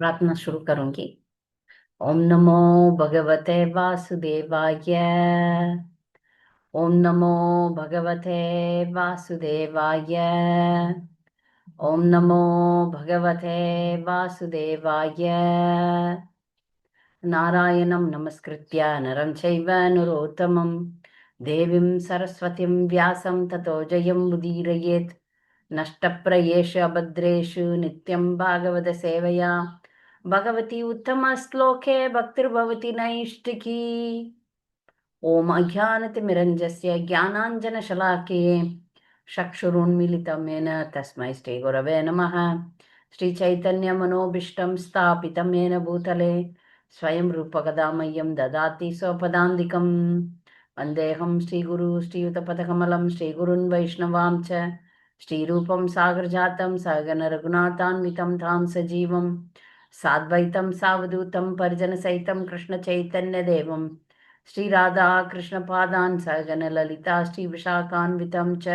प्रार्थना शुरू करूंगी। ओम नमो भगवते वासुदेवाय। ओम नमो भगवते वासुदेवाय। ओम नमो भगवते वासुदेवाय। नारायणं नमस्कृत्य नरं चैव नरोत्तमं देवीं सरस्वतीं व्यासं ततो जयमुदीरयेत्। नष्टप्रायेषु अभद्रेषु नित्यं भागवत सेवया भगवती उत्तमश्लोके भक्तिर्भवति नैष्टिकी। ॐ अज्ञानतिमिरञ्जस्य ज्ञानाञ्जनशलाकये चक्षुरुन्मीलितं येन तस्मै श्रीगुरवे नमः। श्रीचैतन्यमनोभीष्टं स्थापितं येन भूतले स्वयं रूपकदा मह्यं ददाति स्वपदान्तिकं। वन्देऽहं श्रीगुरु श्रीयुतपथकमलं श्रीगुरुन् वैष्णवां च श्रीरूपं सागरजातं सहगण रघुनाथान्वितं तां सजीवं साद्वैतं सावधूतं परिजनसहितं कृष्णचैतन्यदेवं श्रीराधा कृष्णपादान् सहगण ललिता श्रीविशाखान्वितं च।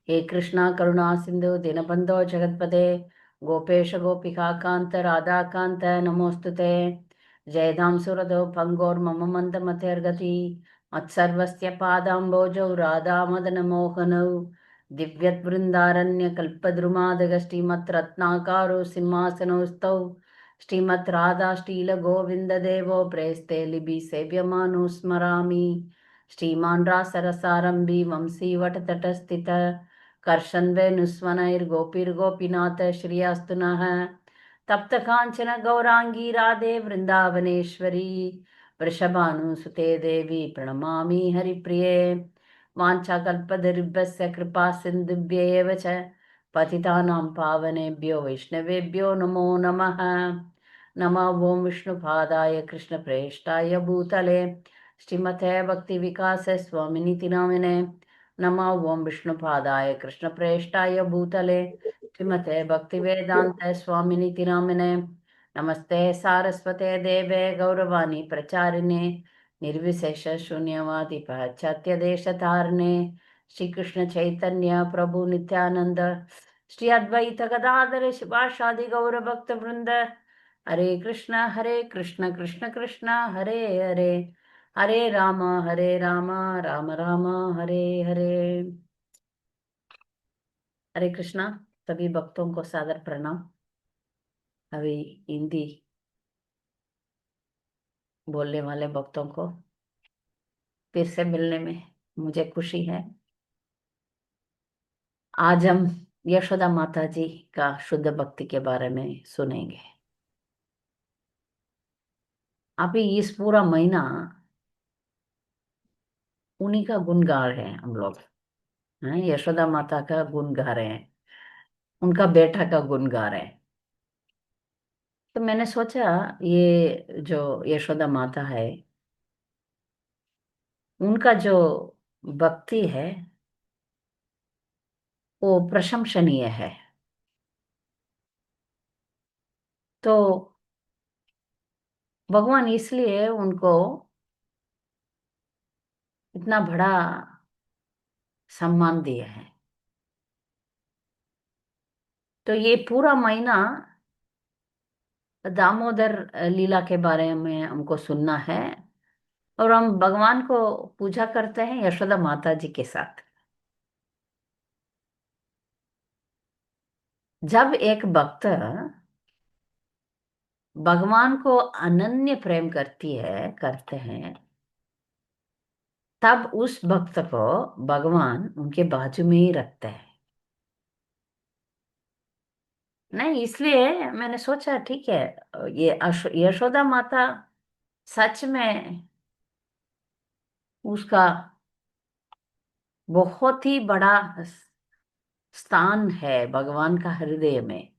हे कृष्णा करुणा सिंधु दीनबन्धो जगत्पते गोपेश गोपिका कांत राधा कांत नमोस्तुते। जयधाम सुरदो भंगोर्मम मंदमतेर्गति मत्सर्वस्य पादाम्बोजौ राधा मदन मोहनौ दिव्यवृंदारण्य कल्पद्रुमादगश्रीमद्रत्नाकारो सिंहासनोस्तौ श्रीमद् राधा श्रील गोविंद देवो प्रेस्ते लिबि सेव्यमानो स्मरामि। श्रीमान् रासरसारम्भी वंशी वटतटस्थित कर्षन्वेनुस्वनैर्गोपीर्गोपीनाथ श्रियास्तु नः। तप्त कांचन गौरांगी राधे वृंदावनेश्वरी वृषभानुसुते देवी प्रणमामि हरिप्रिये। वाञ्छाकल्पतरुभ्यश्च कृपा सिन्धुभ्येव च पतितानां पावनेभ्यो वैष्णवेभ्यो नमो नमः। नमः ओं विष्णुपादाय कृष्णप्रेष्ठाय भूतले श्रीमते भक्तिविकास स्वामिनिति नामिने। नमः ओं विष्णुपादाय कृष्णप्रेष्ठाय भूतले श्रीमते भक्तिवेदांत स्वामिनिति नामिने। नमस्ते सारस्वते देवे गौरवाणी प्रचारिणे निर्विशेष शून्यवादी पाश्चात्य देशतारिणे। श्री कृष्ण चैतन्य प्रभु नित्यानंद श्री अद्वैत गदाधर शिवासादि गौर भक्त वृंद। हरे कृष्ण कृष्ण कृष्ण हरे हरे हरे राम राम राम हरे हरे। हरे कृष्णा। सभी भक्तों को सादर प्रणाम। अभी हिंदी बोलने वाले भक्तों को फिर से मिलने में मुझे खुशी है। आज हम यशोदा माता जी का शुद्ध भक्ति के बारे में सुनेंगे। अभी इस पूरा महीना उन्हीं का गुण गा रहे हैं हम लोग। हैं, यशोदा माता का गुण गा रहे हैं, उनका बेटा का गुण गा रहे हैं। तो मैंने सोचा ये जो यशोदा माता है उनका जो भक्ति है वो प्रशंसनीय है। तो भगवान इसलिए उनको इतना बड़ा सम्मान दिया है। तो ये पूरा महीना दामोदर लीला के बारे में हमको सुनना है और हम भगवान को पूजा करते हैं यशोदा माता जी के साथ। जब एक भक्त भगवान को अनन्य प्रेम करते हैं तब उस भक्त को भगवान उनके बाजू में ही रखते हैं। नहीं, इसलिए मैंने सोचा ठीक है, ये यशोदा माता सच में उसका बहुत ही बड़ा स्थान है भगवान का हृदय में।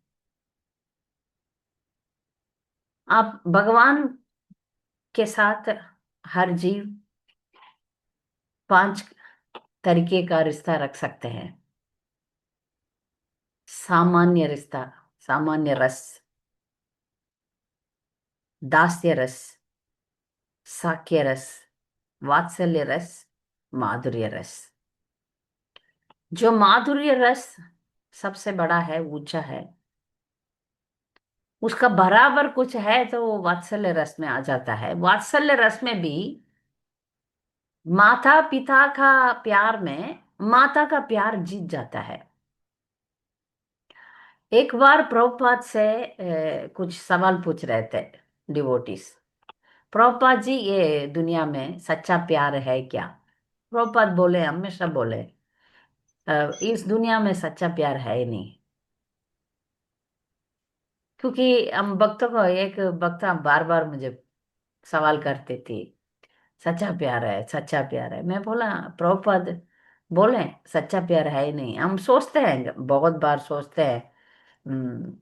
आप भगवान के साथ हर जीव 5 तरीके का रिश्ता रख सकते हैं। सामान्य रिश्ता, सामान्य रस, दास्य रस, साक्य रस, वात्सल्य रस, माधुर्य रस। जो माधुर्य रस सबसे बड़ा है, ऊंचा है, उसका बराबर कुछ है तो वो वात्सल्य रस में आ जाता है। वात्सल्य रस में भी माता पिता का प्यार में माता का प्यार जीत जाता है। एक बार प्रभुपाद से कुछ सवाल पूछ रहे थे डिवोटीज। प्रभुपाद जी, ये दुनिया में सच्चा प्यार है क्या? प्रभुपाद बोले, हमेशा बोले, इस दुनिया में सच्चा प्यार है ही नहीं। क्योंकि हम भक्तों को, एक भक्त बार बार मुझे सवाल करते थे, सच्चा प्यार है, सच्चा प्यार है। मैं बोला, प्रभुपाद बोले सच्चा प्यार है ही नहीं। हम सोचते हैं, बहुत बार सोचते हैं, हम्म,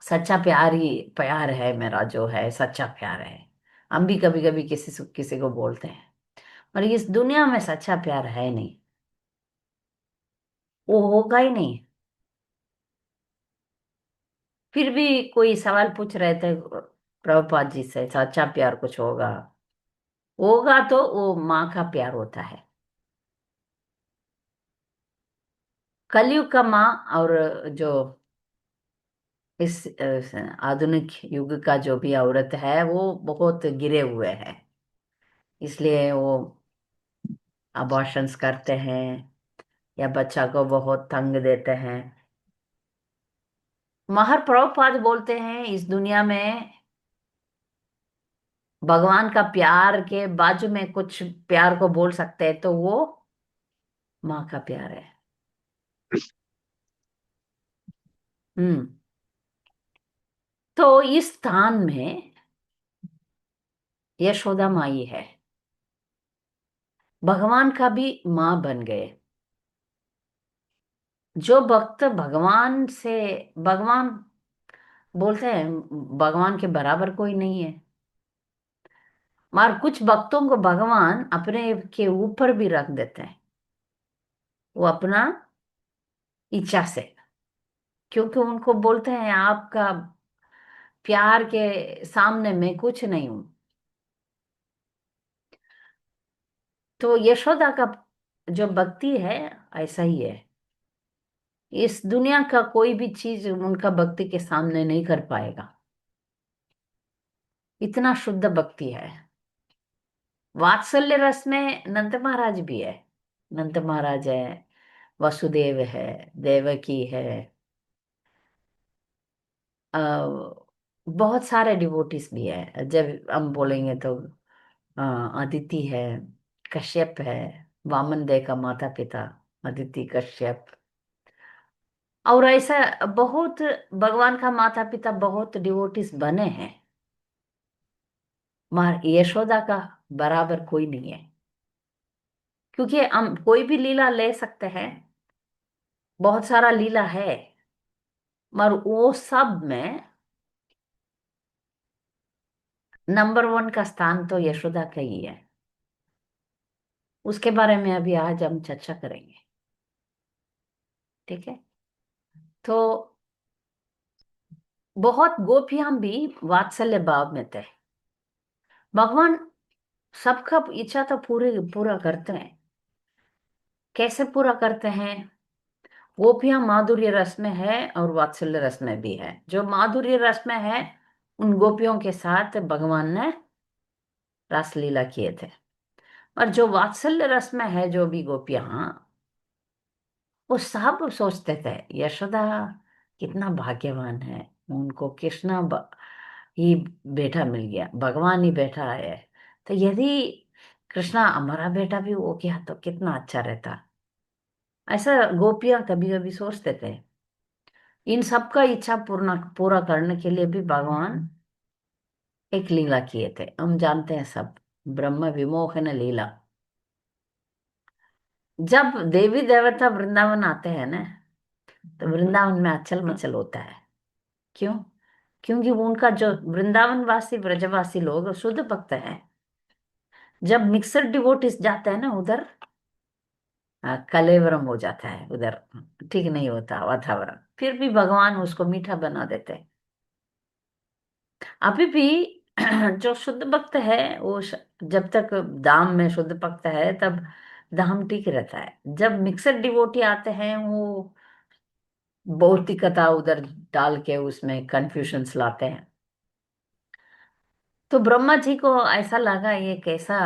सच्चा प्यार ही प्यार है, मेरा जो है सच्चा प्यार है। हम भी कभी कभी किसी को बोलते हैं, और इस दुनिया में सच्चा प्यार है नहीं, वो होगा ही नहीं। फिर भी कोई सवाल पूछ रहे थे प्रभुपाद जी से, सच्चा प्यार कुछ होगा? होगा तो वो माँ का प्यार होता है। कलयुग का माँ, और जो इस आधुनिक युग का जो भी औरत है वो बहुत गिरे हुए हैं। इसलिए वो अबॉर्शंस करते हैं या बच्चा को बहुत तंग देते हैं। महर प्रभुपाद बोलते हैं, इस दुनिया में भगवान का प्यार के बाजू में कुछ प्यार को बोल सकते हैं तो वो माँ का प्यार है। हम्म। तो इस स्थान में यशोदा माई है, भगवान का भी माँ बन गए। जो भक्त भगवान से, भगवान बोलते हैं भगवान के बराबर कोई नहीं है, मगर कुछ भक्तों को भगवान अपने के ऊपर भी रख देते हैं, वो अपना इच्छा से। क्योंकि उनको बोलते हैं, आपका प्यार के सामने मैं कुछ नहीं हूं। तो यशोदा का जो भक्ति है, ऐसा ही है। इस दुनिया का कोई भी चीज उनका भक्ति के सामने नहीं कर पाएगा, इतना शुद्ध भक्ति है। वात्सल्य रस में नंद महाराज भी है। नंद महाराज है, वसुदेव है, देवकी है, बहुत सारे डिवोटीज भी है। जब हम बोलेंगे तो अदिति है, कश्यप है, वामन देव का माता पिता अदिति कश्यप। और ऐसा बहुत, भगवान का माता पिता बहुत डिवोटीज बने हैं, मगर यशोदा का बराबर कोई नहीं है। क्योंकि हम कोई भी लीला ले सकते हैं, बहुत सारा लीला है, मगर वो सब में नंबर वन का स्थान तो यशोदा का ही है। उसके बारे में अभी आज हम चर्चा करेंगे। ठीक है। तो बहुत गोपियां भी वात्सल्य भाव में थे। भगवान सबका इच्छा तो पूरे पूरा करते हैं। कैसे पूरा करते हैं? गोपियां माधुर्य रस में है और वात्सल्य रस में भी है। जो माधुर्य रस में है, उन गोपियों के साथ भगवान ने रासलीला किए थे। और जो वात्सल्य रस में है, जो भी गोपियां, वो सब सोचते थे, यशोदा कितना भाग्यवान है, उनको कृष्णा ही बेटा मिल गया, भगवान ही बेटा है। तो यदि कृष्णा हमारा बेटा भी हो गया तो कितना अच्छा रहता। ऐसा गोपियां कभी कभी सोचते थे। इन सबका इच्छा पूर्ण पूरा करने के लिए भी भगवान एक लीला किए थे, हम जानते हैं सब, ब्रह्म विमोहन लीला। जब देवी देवता वृंदावन आते हैं ना, तो वृंदावन में अचल मचल होता है। क्यों? क्योंकि वो उनका जो वृंदावन वासी ब्रजवासी लोग शुद्ध भक्त हैं। जब मिक्सर डिवोटिस जाते हैं ना उधर, कलेवरम हो जाता है उधर, ठीक नहीं होता वातावरण। फिर भी भगवान उसको मीठा बना देते हैं। अभी भी जो शुद्ध भक्त है वो जब तक धाम में शुद्ध भक्त है तब धाम ठीक रहता है। जब मिक्सर डिवोटी आते हैं, वो भौतिकता उधर डाल के उसमें कंफ्यूजन्स लाते हैं। तो ब्रह्मा जी को ऐसा लगा ये कैसा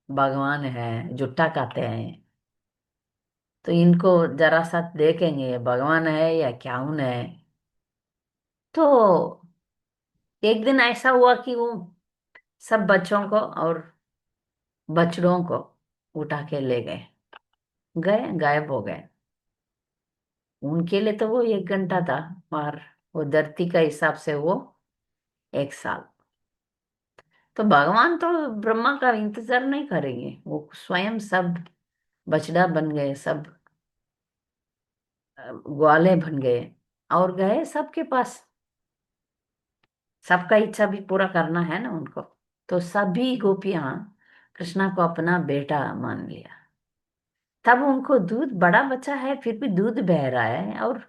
भगवान है, जुट्टा कहते हैं। तो इनको जरा सा देखेंगे ये भगवान है या क्या है। तो एक दिन ऐसा हुआ कि वो सब बच्चों को और बछड़ों को उठा के ले गए, गए गायब हो गए। उनके लिए तो वो 1 घंटा था, और वो धरती का हिसाब से वो 1 साल। तो भगवान तो ब्रह्मा का इंतजार नहीं करेंगे, वो स्वयं सब बछड़ा बन गए, सब ग्वाले बन गए और गए सबके पास। सबका इच्छा भी पूरा करना है ना उनको। तो सभी गोपियां कृष्णा को अपना बेटा मान लिया। तब उनको दूध, बड़ा बच्चा है फिर भी दूध बह रहा है, और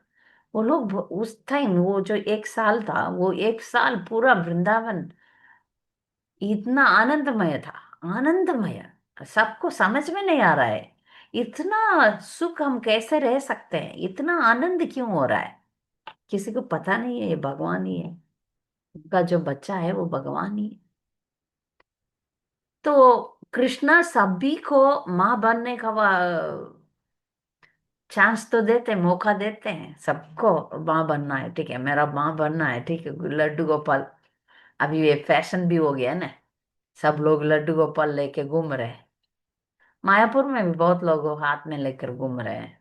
वो लोग उस टाइम वो जो 1 साल था, वो 1 साल पूरा वृंदावन इतना आनंदमय था। आनंदमय, सबको समझ में नहीं आ रहा है इतना सुख हम कैसे रह सकते हैं, इतना आनंद क्यों हो रहा है। किसी को पता नहीं है ये भगवान ही है, उनका जो बच्चा है वो भगवान ही है। तो कृष्णा सभी को माँ बनने का चांस तो देते, मौका देते हैं सबको। माँ बनना है ठीक है, मेरा माँ बनना है ठीक है, लड्डू गोपाल। अभी ये फैशन भी हो गया ना, सब लोग लड्डू गोपाल लेके घूम रहे हैं। मायापुर में भी बहुत लोग हाथ में लेकर घूम रहे हैं।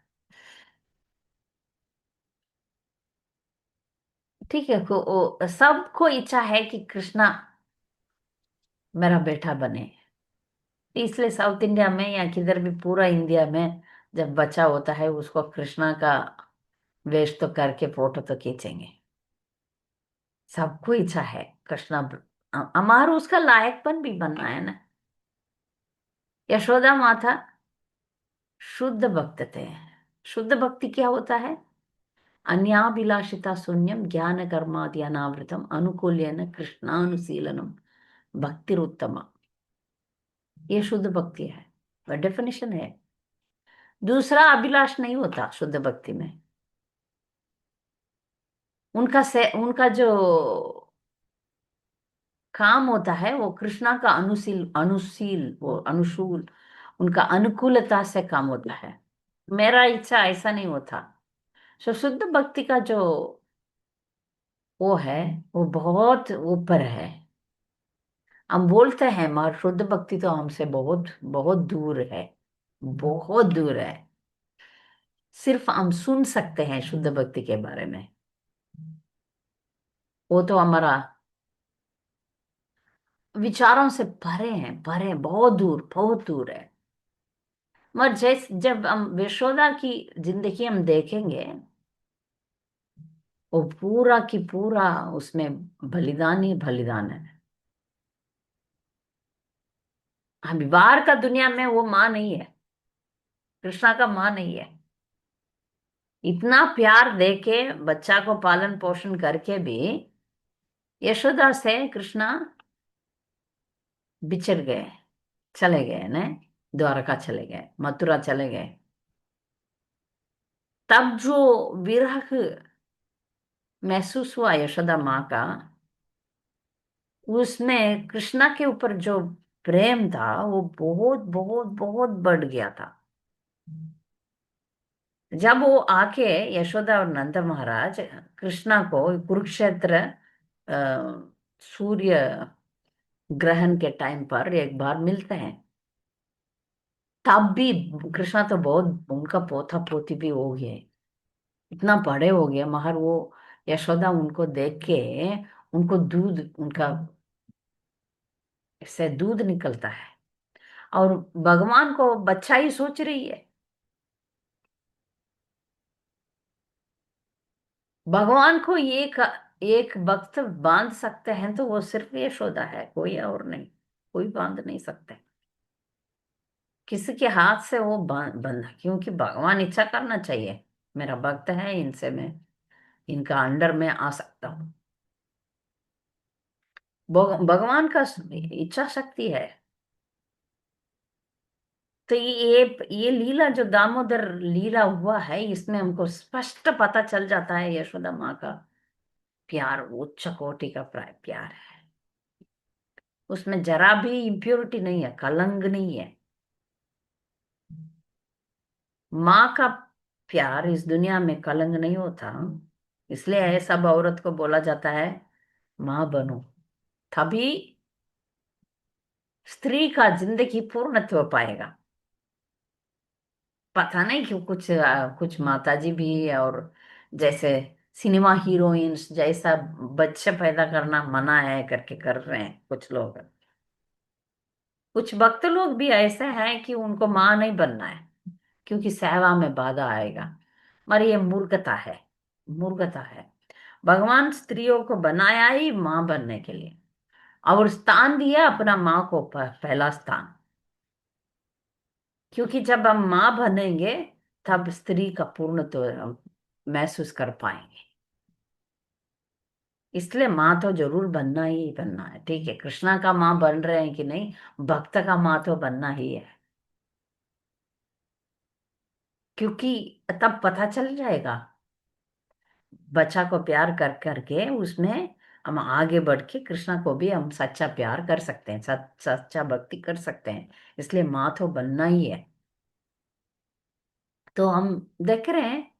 ठीक है, सबको इच्छा है कि कृष्णा मेरा बेटा बने। इसलिए साउथ इंडिया में या किधर भी पूरा इंडिया में जब बच्चा होता है उसको कृष्णा का वेश तो करके फोटो तो खींचेंगे। सबको इच्छा है कृष्णा हमारा उसका लायकपन भी बनना है ना। यशोदा माता शुद्ध भक्त थे। शुद्ध भक्ति क्या होता है? अन्याभिलाषिता शून्यम ज्ञान कर्मादि अनावृतम अनुकूल्यन कृष्णानुशीलनम भक्तिरुत्तम। ये शुद्ध भक्ति है, डेफिनेशन है। दूसरा अभिलाष नहीं होता शुद्ध भक्ति में। उनका जो काम होता है वो कृष्णा का अनुशील अनुशील वो अनुशूल, उनका अनुकूलता से काम होता है। मेरा इच्छा ऐसा नहीं होता। सो शुद्ध भक्ति का जो वो है, वो बहुत ऊपर है। हम बोलते हैं मगर शुद्ध भक्ति तो हमसे बहुत बहुत दूर है, बहुत दूर है। सिर्फ हम सुन सकते हैं शुद्ध भक्ति के बारे में। वो तो हमारा विचारों से परे हैं, परे, बहुत दूर है। मगर जब हम यशोदा की जिंदगी हम देखेंगे, वो पूरा की पूरा उसमें बलिदान ही बलिदान है। हम बाहर का दुनिया में वो माँ नहीं है, कृष्णा का माँ नहीं है। इतना प्यार देके बच्चा को पालन पोषण करके भी यशोदा से कृष्णा बिछड़ गए, चले गए न, द्वारका चले गए, मथुरा चले गए। तब जो विरह महसूस हुआ यशोदा माँ का, उसमें कृष्णा के ऊपर जो प्रेम था वो बहुत बहुत बहुत बढ़ गया था। जब वो आके यशोदा और नंद महाराज कृष्णा को कुरुक्षेत्र सूर्य ग्रहण के टाइम पर एक बार मिलते हैं, तब भी कृष्णा तो बहुत, उनका पोता पोती भी हो गए, इतना बड़े हो गए, मगर वो यशोदा उनको देख के, उनको दूध, उनका से दूध निकलता है, और भगवान को बच्चा ही सोच रही है। भगवान को एक वक्त बांध सकते हैं तो वो सिर्फ यशोदा है, कोई और नहीं, कोई बांध नहीं सकते। किसी के हाथ से वो बंधा, क्योंकि भगवान इच्छा करना चाहिए मेरा भक्त है, इनसे मैं इनका अंडर में आ सकता हूँ। भगवान का इच्छा शक्ति है। तो ये लीला जो दामोदर लीला हुआ है, इसमें हमको स्पष्ट पता चल जाता है यशोदा माँ का प्यार उच्च कोटि का प्यार है। उसमें जरा भी इम्प्योरिटी नहीं है, कलंक नहीं है। माँ का प्यार इस दुनिया में कलंक नहीं होता। इसलिए है सब औरत को बोला जाता है माँ बनो, तभी स्त्री का जिंदगी पूर्णत्व पाएगा। पता नहीं क्यों कुछ माताजी भी, और जैसे सिनेमा हीरोइंस जैसा बच्चे पैदा करना मना है करके कर रहे हैं कुछ लोग। कुछ भक्त लोग भी ऐसे हैं कि उनको माँ नहीं बनना है क्योंकि सेवा में बाधा आएगा। मगर ये मूर्खता है, मूर्खता है। भगवान स्त्रियों को बनाया ही माँ बनने के लिए, और स्थान दिया अपना माँ को पहला स्थान। क्योंकि जब हम माँ बनेंगे तब स्त्री का पूर्ण तो हम महसूस कर पाएंगे। इसलिए माँ तो जरूर बनना ही बनना है। ठीक है, कृष्णा का माँ बन रहे हैं कि नहीं, भक्त का माँ तो बनना ही है। क्योंकि तब पता चल जाएगा, बच्चा को प्यार कर करके उसमें हम आगे बढ़ के कृष्णा को भी हम सच्चा प्यार कर सकते हैं, सच्चा भक्ति कर सकते हैं। इसलिए माँ तो बनना ही है। तो हम देख रहे हैं।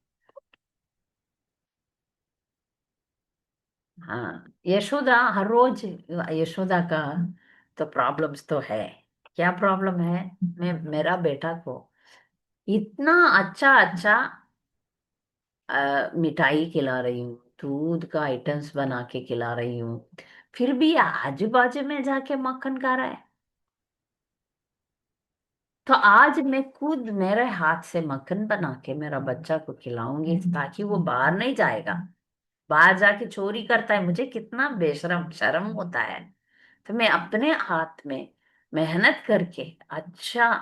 हाँ, यशोदा हर रोज, यशोदा का तो प्रॉब्लम्स तो है। क्या प्रॉब्लम है? मैं मेरा बेटा को इतना अच्छा अच्छा मिठाई खिला रही हूँ, दूध का आइटम्स बना के खिला रही हूँ, फिर भी आजू बाजू में जाके मक्खन खा रहा है। तो आज मैं खुद मेरे हाथ से मक्खन बना के मेरा बच्चा को खिलाऊंगी, ताकि वो बाहर नहीं जाएगा, बाहर जाके चोरी करता है, मुझे कितना बेशरम शर्म होता है। तो मैं अपने हाथ में मेहनत करके अच्छा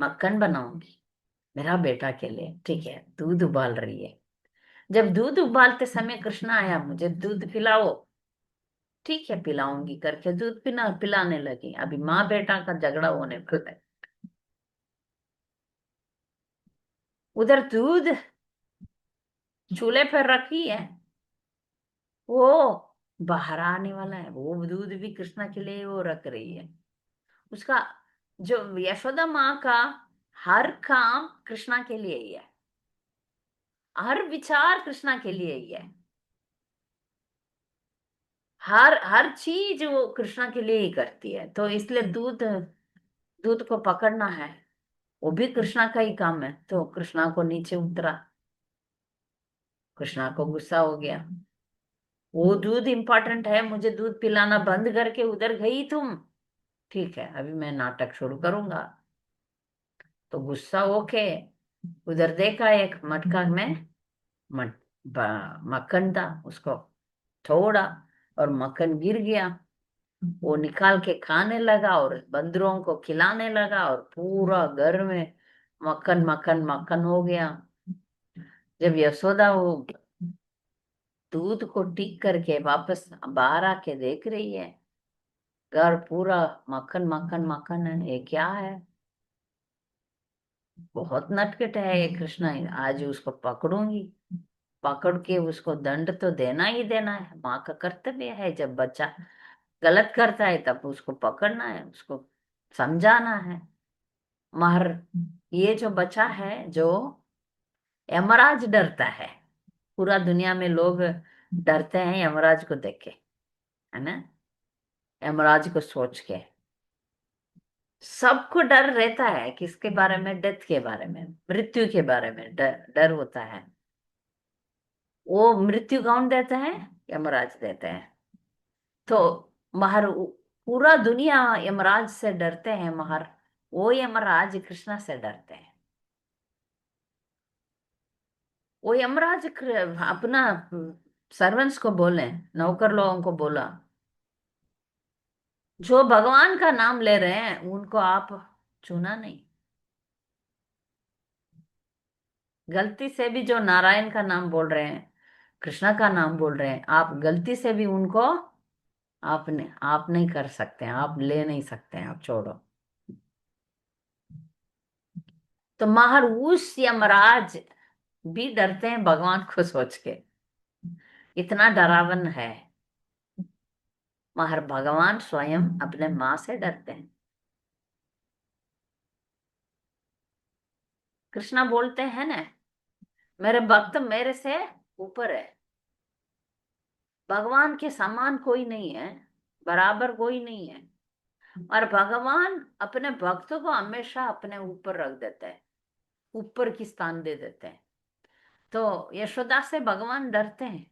मक्खन बनाऊंगी मेरा बेटा के लिए। ठीक है, दूध उबाल रही है। जब दूध उबालते समय कृष्णा आया, मुझे दूध पिलाओ। ठीक है, पिलाऊंगी करके दूध पिलाने लगी। अभी माँ बेटा का झगड़ा होने वाला है। उधर दूध चूल्हे पर रखी है, वो बाहर आने वाला है। वो दूध भी कृष्णा के लिए वो रख रही है। उसका जो यशोदा माँ का हर काम कृष्णा के लिए ही है, हर विचार कृष्णा के लिए ही है, हर हर चीज वो कृष्णा के लिए ही करती है। तो इसलिए दूध दूध को पकड़ना है, वो भी कृष्णा का ही काम है। तो कृष्णा को नीचे उतरा, कृष्णा को गुस्सा हो गया। वो दूध इंपॉर्टेंट है, मुझे दूध पिलाना बंद करके उधर गई तुम। ठीक है, अभी मैं नाटक शुरू करूंगा। तो गुस्सा होके उधर देखा, एक मटका में मट मक्खन था, उसको थोड़ा और मक्खन गिर गया। वो निकाल के खाने लगा और बंदरों को खिलाने लगा, और पूरा घर में मक्खन मक्खन मक्खन हो गया। जब यशोदा वो दूध को टिक करके वापस बाहर आके देख रही है, घर पूरा मक्खन मक्खन मक्खन है, ये क्या है? बहुत नटखट है ये कृष्णा, आज उसको पकड़ूंगी, पकड़ के उसको दंड तो देना ही देना है। माँ का कर्तव्य है, जब बच्चा गलत करता है तब उसको पकड़ना है, उसको समझाना है। मगर ये जो बच्चा है, जो यमराज डरता है, पूरा दुनिया में लोग डरते हैं यमराज को देख के, है ना, यमराज को सोच के सबको डर रहता है। किसके बारे में? डेथ के बारे में, मृत्यु के बारे में डर डर होता है। वो मृत्यु कौन देता है? यमराज देते हैं। तो मगर पूरा दुनिया यमराज से डरते हैं, मगर वो यमराज कृष्णा से डरते हैं। वो यमराज अपना सर्वेंट्स को बोले, नौकर लोगों को बोला, जो भगवान का नाम ले रहे हैं उनको आप चुना नहीं। गलती से भी जो नारायण का नाम बोल रहे हैं, कृष्णा का नाम बोल रहे हैं, आप गलती से भी उनको आप नहीं कर सकते हैं, आप ले नहीं सकते हैं, आप छोड़ो। तो उस यमराज भी डरते हैं भगवान को सोच के, इतना डरावन है। मगर भगवान स्वयं अपने माँ से डरते हैं। कृष्णा बोलते हैं ना, मेरे भक्त मेरे से ऊपर है। भगवान के समान कोई नहीं है, बराबर कोई नहीं है। और भगवान अपने भक्तों को हमेशा अपने ऊपर रख देते हैं, ऊपर की स्थान दे देते हैं। तो यशोदा से भगवान डरते हैं।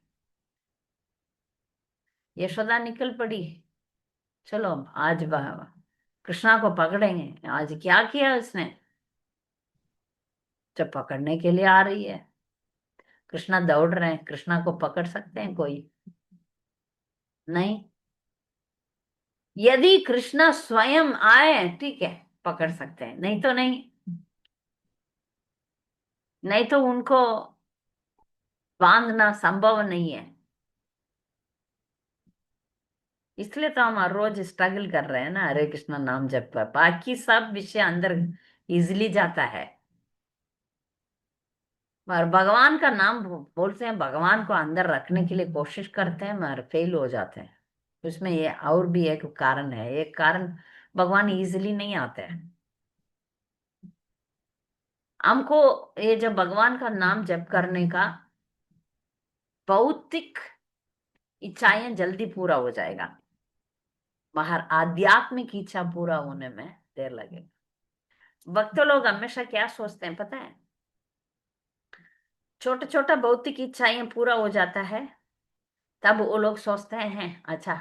यशोदा निकल पड़ी, चलो आज कृष्णा को पकड़ेंगे। आज क्या किया उसने, जब पकड़ने के लिए आ रही है, कृष्णा दौड़ रहे हैं, कृष्णा को पकड़ सकते हैं कोई? नहीं। यदि कृष्णा स्वयं आए, ठीक है, पकड़ सकते हैं, नहीं तो नहीं। नहीं तो उनको बांधना संभव नहीं है। इसलिए तो हम हर रोज स्ट्रगल कर रहे हैं ना, हरे कृष्णा नाम जप पर। बाकी सब विषय अंदर इजिली जाता है, मगर भगवान का नाम बोलते हैं, भगवान को अंदर रखने के लिए कोशिश करते हैं मगर फेल हो जाते हैं। उसमें ये और भी एक कारण है, एक कारण, भगवान इजिली नहीं आते हैं हमको। ये जब भगवान का नाम जप करने का, भौतिक इच्छाएं जल्दी पूरा हो जाएगा, मगर आध्यात्मिक इच्छा पूरा होने में देर लगेगा। भक्त लोग हमेशा क्या सोचते हैं पता है, छोटा छोटा भौतिक इच्छाएं पूरा हो जाता है, तब वो लोग सोचते हैं अच्छा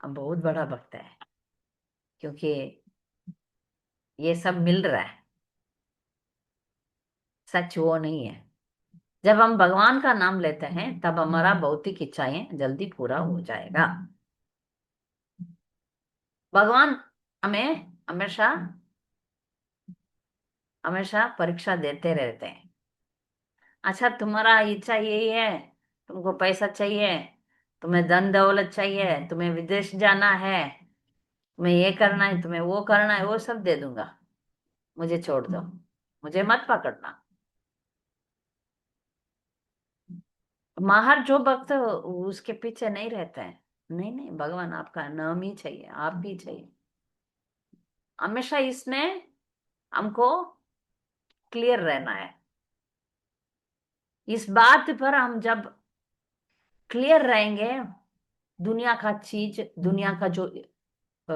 अब बहुत बड़ा भक्त है, क्योंकि ये सब मिल रहा है। सच वो नहीं है। जब हम भगवान का नाम लेते हैं तब हमारा भौतिक इच्छाएं जल्दी पूरा हो जाएगा। भगवान हमें हमेशा हमेशा परीक्षा देते रहते हैं। अच्छा तुम्हारा इच्छा यही है, तुमको पैसा चाहिए, तुम्हें धन दौलत चाहिए, तुम्हें विदेश जाना है, तुम्हें ये करना है, तुम्हें वो करना है, वो सब दे दूंगा, मुझे छोड़ दो, मुझे मत पकड़ना। माहर जो भक्त उसके पीछे नहीं रहता है, नहीं नहीं भगवान आपका नाम ही चाहिए, आप ही चाहिए। हमेशा इसमें हमको क्लियर रहना है। इस बात पर हम जब क्लियर रहेंगे, दुनिया का चीज, दुनिया का जो अ,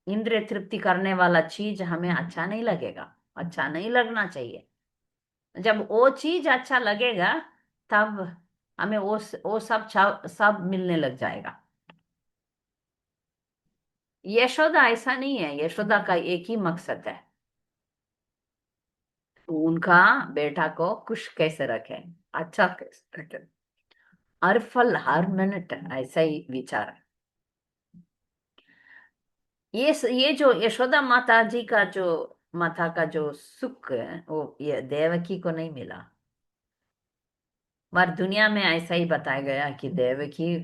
इंद्रिय तृप्ति करने वाला चीज हमें अच्छा नहीं लगेगा, अच्छा नहीं लगना चाहिए। जब वो चीज अच्छा लगेगा, तब हमें वो सब मिलने लग जाएगा। यशोदा ऐसा नहीं है, यशोदा का एक ही मकसद है, उनका बेटा को खुश कैसे रखे, अच्छा कैसे रखे, हर पल हर मिनट ऐसा ही विचार है। ये जो यशोदा माता जी का जो माता का जो सुख है, वो ये देवकी को नहीं मिला। मगर दुनिया में ऐसा ही बताया गया कि देवकी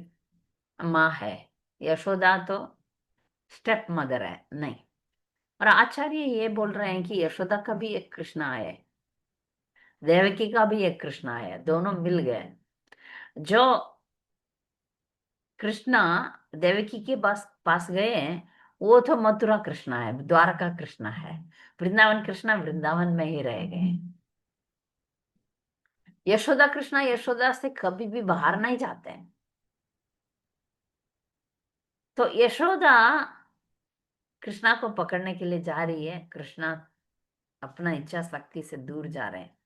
माँ है, यशोदा तो स्टेप मदर है, नहीं। और आचार्य ये बोल रहे हैं कि यशोदा का भी एक कृष्णा है, देवकी का भी एक कृष्णा है, दोनों मिल गए। जो कृष्णा देवकी के पास पास गए हैं, वो तो मथुरा कृष्णा है, द्वारका कृष्णा है। वृंदावन कृष्णा वृंदावन में ही रह गए। यशोदा कृष्णा यशोदा से कभी भी बाहर नहीं जाते हैं। तो यशोदा कृष्णा को पकड़ने के लिए जा रही है, कृष्णा अपना इच्छा शक्ति से दूर जा रहे हैं।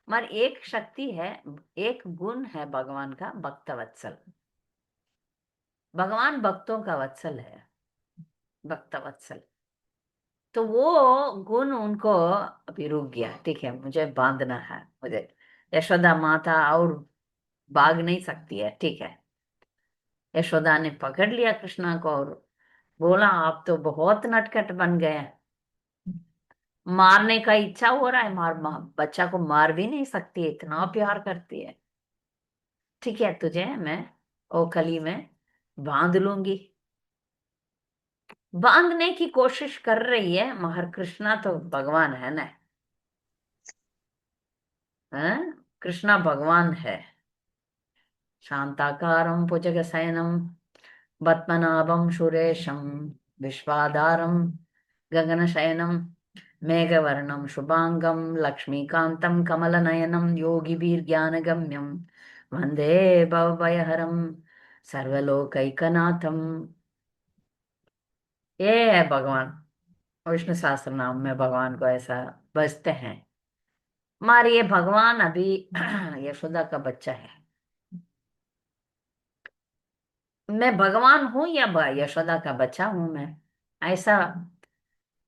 मगर एक शक्ति है, एक गुण है भगवान का, भक्त वत्सल। भगवान भक्तों का वत्सल है, भक्त वत्सल। तो वो गुण उनको अभी रुक गया, ठीक है मुझे बांधना है, मुझे यशोदा माता और भाग नहीं सकती है, ठीक है। यशोदा ने पकड़ लिया कृष्णा को और बोला आप तो बहुत नटखट बन गए हैं, मारने का इच्छा हो रहा है, बच्चा को मार भी नहीं सकती है, इतना प्यार करती है, ठीक है तुझे मैं ओखली में बांध लूंगी। बांधने की कोशिश कर रही है, मगर कृष्णा तो भगवान है ना। हैं? कृष्णा भगवान है। शांताकारं भुजगशयनं पद्मनाभं सुरेशं विश्वाधारं गगनशयनं मेघवर्णं शुभांगं लक्ष्मीकान्तं कमलनयनं योगिभिर्ज्ञानगम्यं वन्दे भवभयहरं सर्वलोकैकनाथं। ये है भगवान। विष्णु सहस्त्र नाम में भगवान को ऐसा बसते हैं। हमारे ये भगवान अभी यशोदा का बच्चा है। मैं भगवान हूं या यशोदा का बच्चा हूं मैं, ऐसा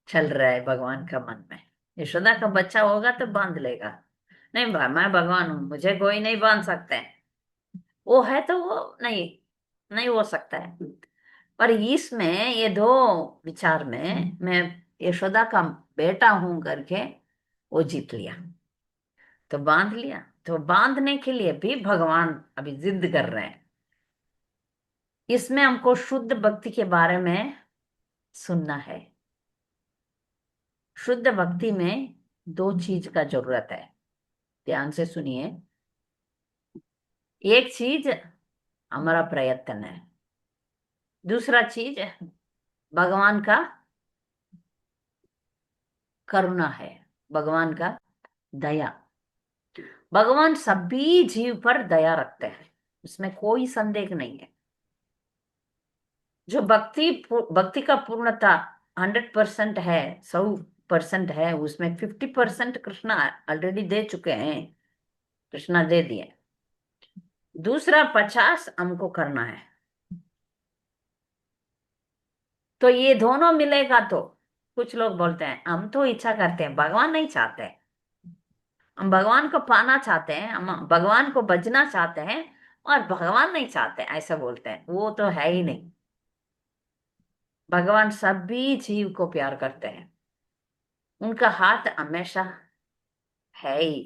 चल रहा है भगवान का मन में। यशोदा का बच्चा होगा तो बांध लेगा। नहीं मैं भगवान हूं, मुझे कोई नहीं बांध सकता है। वो है तो वो नहीं, नहीं हो सकता है। पर इसमें ये दो विचार में मैं यशोदा का बेटा हूं करके वो जीत लिया, तो बांध लिया। तो बांधने के लिए भी भगवान अभी जिद कर रहे हैं। इसमें हमको शुद्ध भक्ति के बारे में सुनना है। शुद्ध भक्ति में दो चीज का जरूरत है, ध्यान से सुनिए। एक चीज हमारा प्रयत्न है, दूसरा चीज भगवान का करुणा है, भगवान का दया। भगवान सभी जीव पर दया रखते हैं, उसमें कोई संदेह नहीं है। जो भक्ति का पूर्णता 100% है, 100% है, उसमें 50% कृष्णा ऑलरेडी दे चुके हैं, कृष्णा दे दिए। दूसरा 50 हमको करना है। तो ये दोनों मिलेगा तो कुछ लोग बोलते हैं हम तो इच्छा करते हैं, भगवान नहीं चाहते। हम भगवान को पाना चाहते हैं, हम भगवान को बजना चाहते हैं, और भगवान नहीं चाहते, ऐसा बोलते हैं। वो तो है ही नहीं। भगवान सभी जीव को प्यार करते हैं, उनका हाथ हमेशा है ही।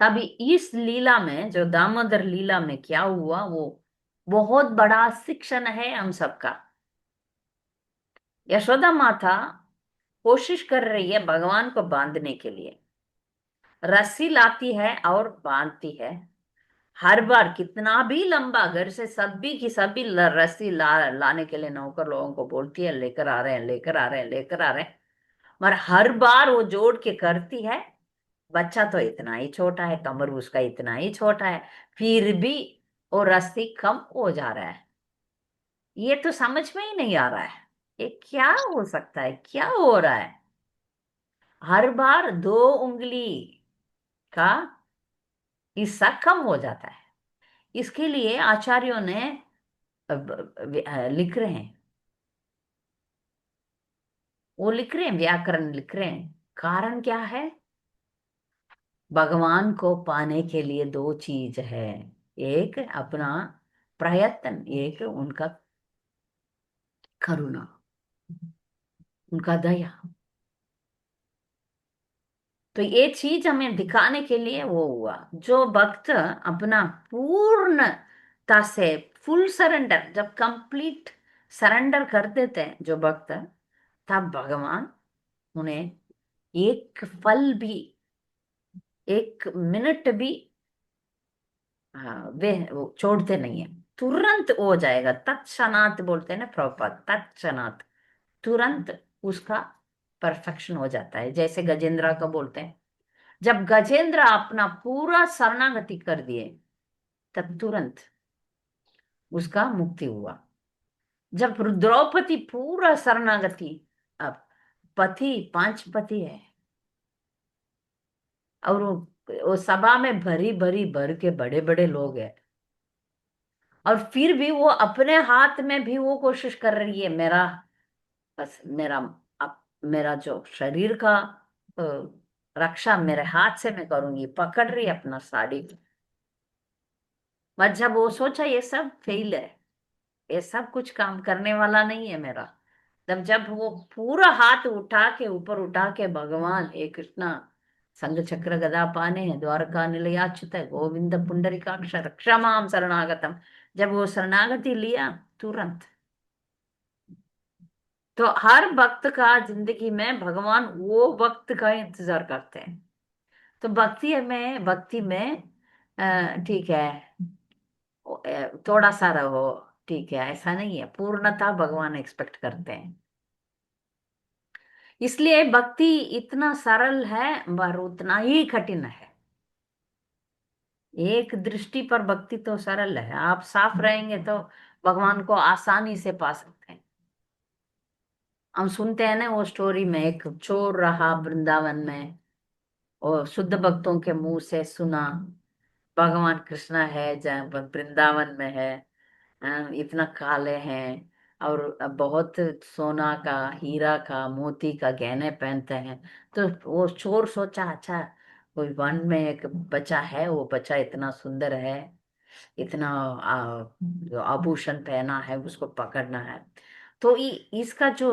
तभी इस लीला में, जो दामोदर लीला में क्या हुआ, वो बहुत बड़ा शिक्षण है हम सबका। यशोदा माता कोशिश कर रही है भगवान को बांधने के लिए, रस्सी लाती है और बांधती है। हर बार कितना भी लंबा, घर से सभी की सभी रस्सी लाने के लिए नौकर लोगों को बोलती है, लेकर आ रहे हैं, लेकर आ रहे हैं, लेकर आ रहे हैं। मगर हर बार वो जोड़ के करती है। बच्चा तो इतना ही छोटा है, कमर उसका इतना ही छोटा है, फिर भी वो रस्सी कम हो जा रहा है। ये तो समझ में ही नहीं आ रहा है, ये क्या हो सकता है, क्या हो रहा है। हर बार 2 उंगली का हिस्सा कम हो जाता है। इसके लिए आचार्यों ने लिख रहे हैं, वो लिख रहे हैं, व्याकरण लिख रहे हैं। कारण क्या है? भगवान को पाने के लिए दो चीज है, एक अपना प्रयत्न, एक उनका करुणा, उनका दया। तो ये चीज हमें दिखाने के लिए वो हुआ। जो भक्त अपना पूर्णता से फुल सरेंडर, जब कंप्लीट सरेंडर कर देते हैं जो भक्त, तब भगवान उन्हें एक पल भी, एक मिनट भी, हाँ, वे वो छोड़ते नहीं है। तुरंत हो जाएगा, तत्क्षणात बोलते हैं ना प्रभुपाद, तत्क्षणात, तुरंत उसका परफेक्शन हो जाता है। जैसे गजेंद्र का बोलते हैं, जब गजेंद्र अपना पूरा शरणागति कर दिए, तब तुरंत उसका मुक्ति हुआ। जब द्रौपदी पूरा शरणागति, अब पति 5 पति है, और वो सभा में भरी भरी भर के बड़े बड़े लोग हैं, और फिर भी वो अपने हाथ में भी वो कोशिश कर रही है, मेरा बस मेरा मेरा जो शरीर का अ, रक्षा मेरे हाथ से मैं करूंगी, पकड़ रही है अपना साड़ी। पर जब वो सोचा ये सब फेल है, ये सब कुछ काम करने वाला नहीं है मेरा, तब जब वो पूरा हाथ उठा के ऊपर उठा के भगवान हे कृष्णा संग चक्र गदा पाने हैं द्वारका निलयाच्युत गोविंद पुंडरीकाक्ष रक्षा माम शरणागतम, जब वो शरणागति लिया, तुरंत तो हर वक्त का जिंदगी में भगवान वो वक्त का इंतजार करते हैं। तो भक्ति में ठीक है, थोड़ा सा रहो, ठीक है, ऐसा नहीं है, पूर्णता भगवान एक्सपेक्ट करते हैं। इसलिए भक्ति इतना सरल है पर उतना ही कठिन है। एक दृष्टि पर भक्ति तो सरल है, आप साफ रहेंगे तो भगवान को आसानी से पा सकते हैं। हम सुनते हैं ना वो स्टोरी में, एक चोर रहा वृंदावन में, और शुद्ध भक्तों के मुंह से सुना भगवान कृष्ण है जहाँ वृंदावन में है। इतना काले हैं और बहुत सोना का, हीरा का, मोती का गहने पहनते हैं। तो वो चोर सोचा, अच्छा कोई वन में एक बच्चा है, वो बच्चा इतना सुंदर है, इतना जो आभूषण पहना है, उसको पकड़ना है। तो इसका जो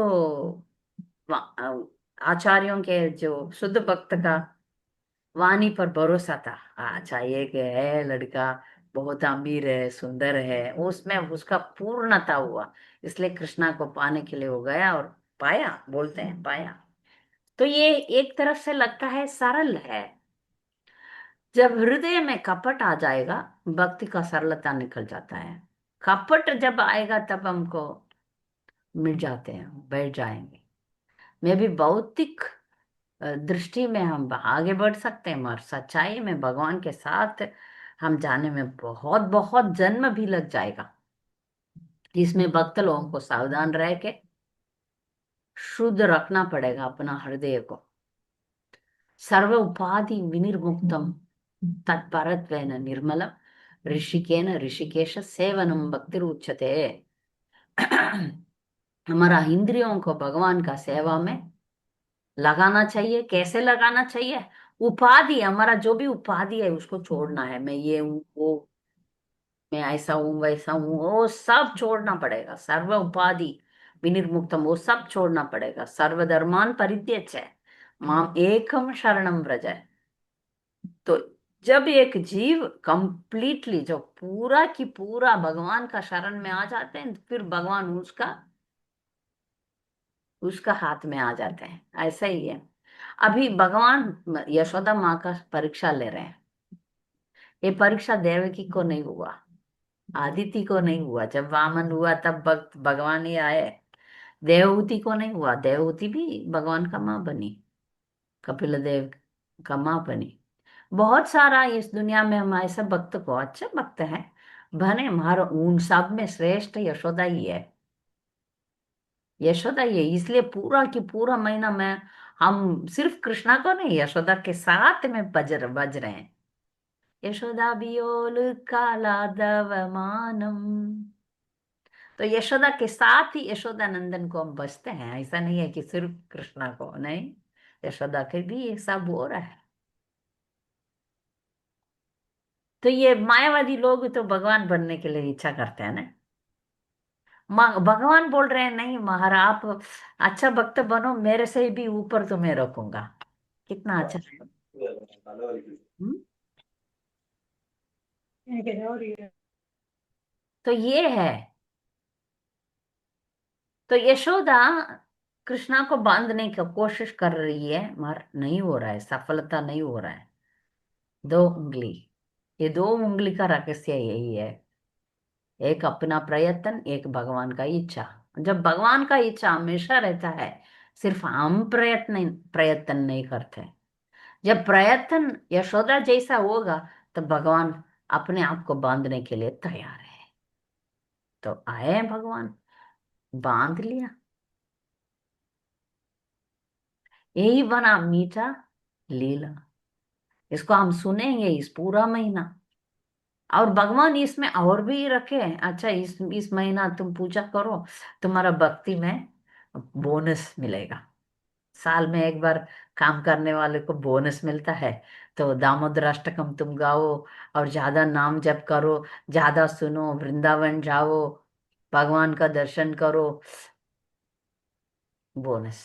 आचार्यों के जो शुद्ध भक्त का वाणी पर भरोसा था, अच्छा ये है लड़का, बहुत अमीर है, सुंदर है, उसमें उसका पूर्णता हुआ। इसलिए कृष्णा को पाने के लिए हो गया और पाया, बोलते हैं पाया। तो ये एक तरफ से लगता है सरल है। जब हृदय में कपट आ जाएगा, भक्ति का सरलता निकल जाता है। कपट जब आएगा तब हमको मिट जाते हैं, बैठ जाएंगे। मैं भी भौतिक दृष्टि में हम आगे बढ़ सकते हैं, मगर सच्चाई में भगवान के साथ हम जाने में बहुत बहुत जन्म भी लग जाएगा। इसमें भक्त लोगों को सावधान रह के शुद्ध रखना पड़ेगा अपना हृदय को। सर्व उपाधि विनिर्मुक्तम तत्परत्वेन निर्मलम ऋषिकेन ऋषिकेश सेवनम भक्ति उच्यते। हमारा इंद्रियों को भगवान का सेवा में लगाना चाहिए। कैसे लगाना चाहिए? उपाधि, हमारा जो भी उपाधि है उसको छोड़ना है। मैं ये हूँ, वो, मैं ऐसा हूँ, वैसा हूँ, वो सब छोड़ना पड़ेगा। सर्व उपाधि विनिर्मुक्तम, वो सब छोड़ना पड़ेगा। सर्वधर्मान परित्यज्य माम एकम शरणम व्रज। तो जब एक जीव कंप्लीटली, जो पूरा की पूरा भगवान का शरण में आ जाते हैं, फिर भगवान उसका उसका हाथ में आ जाते हैं। ऐसा ही है। अभी भगवान यशोदा माँ का परीक्षा ले रहे हैं। ये परीक्षा देवकी को नहीं हुआ, आदिति को नहीं हुआ। जब वामन हुआ तब भगवान ही आए। देवहूति को नहीं हुआ, देवहूति भी भगवान का माँ बनी, कपिल देव का माँ बनी। बहुत सारा इस दुनिया में हम ऐसे भक्त को, अच्छे भक्त हैं बने, हमारा उन सब में श्रेष्ठ यशोदा ही है। यशोदा ही है। इसलिए पूरा की पूरा महीना में हम सिर्फ कृष्णा को नहीं, यशोदा के साथ में बज रहे हैं। यशोदा बियोल कालादव मानम। तो यशोदा के साथ ही यशोदा नंदन को हम बसते हैं। ऐसा नहीं है कि सिर्फ कृष्णा को नहीं, यशोदा के भी ये सब हो रहा है। तो ये मायावादी लोग तो भगवान बनने के लिए इच्छा करते हैं ना। भगवान बोल रहे हैं नहीं महाराज, आप अच्छा भक्त बनो, मेरे से भी ऊपर तुम्हें रखूंगा। कितना अच्छा है। हम्म? तो ये है। तो यशोदा कृष्णा को बांधने की कोशिश कर रही है, मगर नहीं हो रहा है, सफलता नहीं हो रहा है। दो उंगली, ये दो उंगली का रहस्य यही है। एक अपना प्रयत्न, एक भगवान का इच्छा। जब भगवान का इच्छा हमेशा रहता है, सिर्फ हम प्रयत्न नहीं करते। जब प्रयत्न यशोदा जैसा होगा, तब भगवान अपने आप को बांधने के लिए तैयार है। तो आए हैं भगवान, बांध लिया। यही बना मीठा लीला। इसको हम सुनेंगे इस पूरा महीना। और भगवान इसमें और भी रखे हैं। अच्छा, इस महीना तुम पूजा करो, तुम्हारा भक्ति में बोनस मिलेगा। साल में एक बार काम करने वाले को बोनस मिलता है। तो दामोदर अष्टकम तुम गाओ और ज्यादा नाम जप करो, ज्यादा सुनो, वृंदावन जाओ, भगवान का दर्शन करो, बोनस,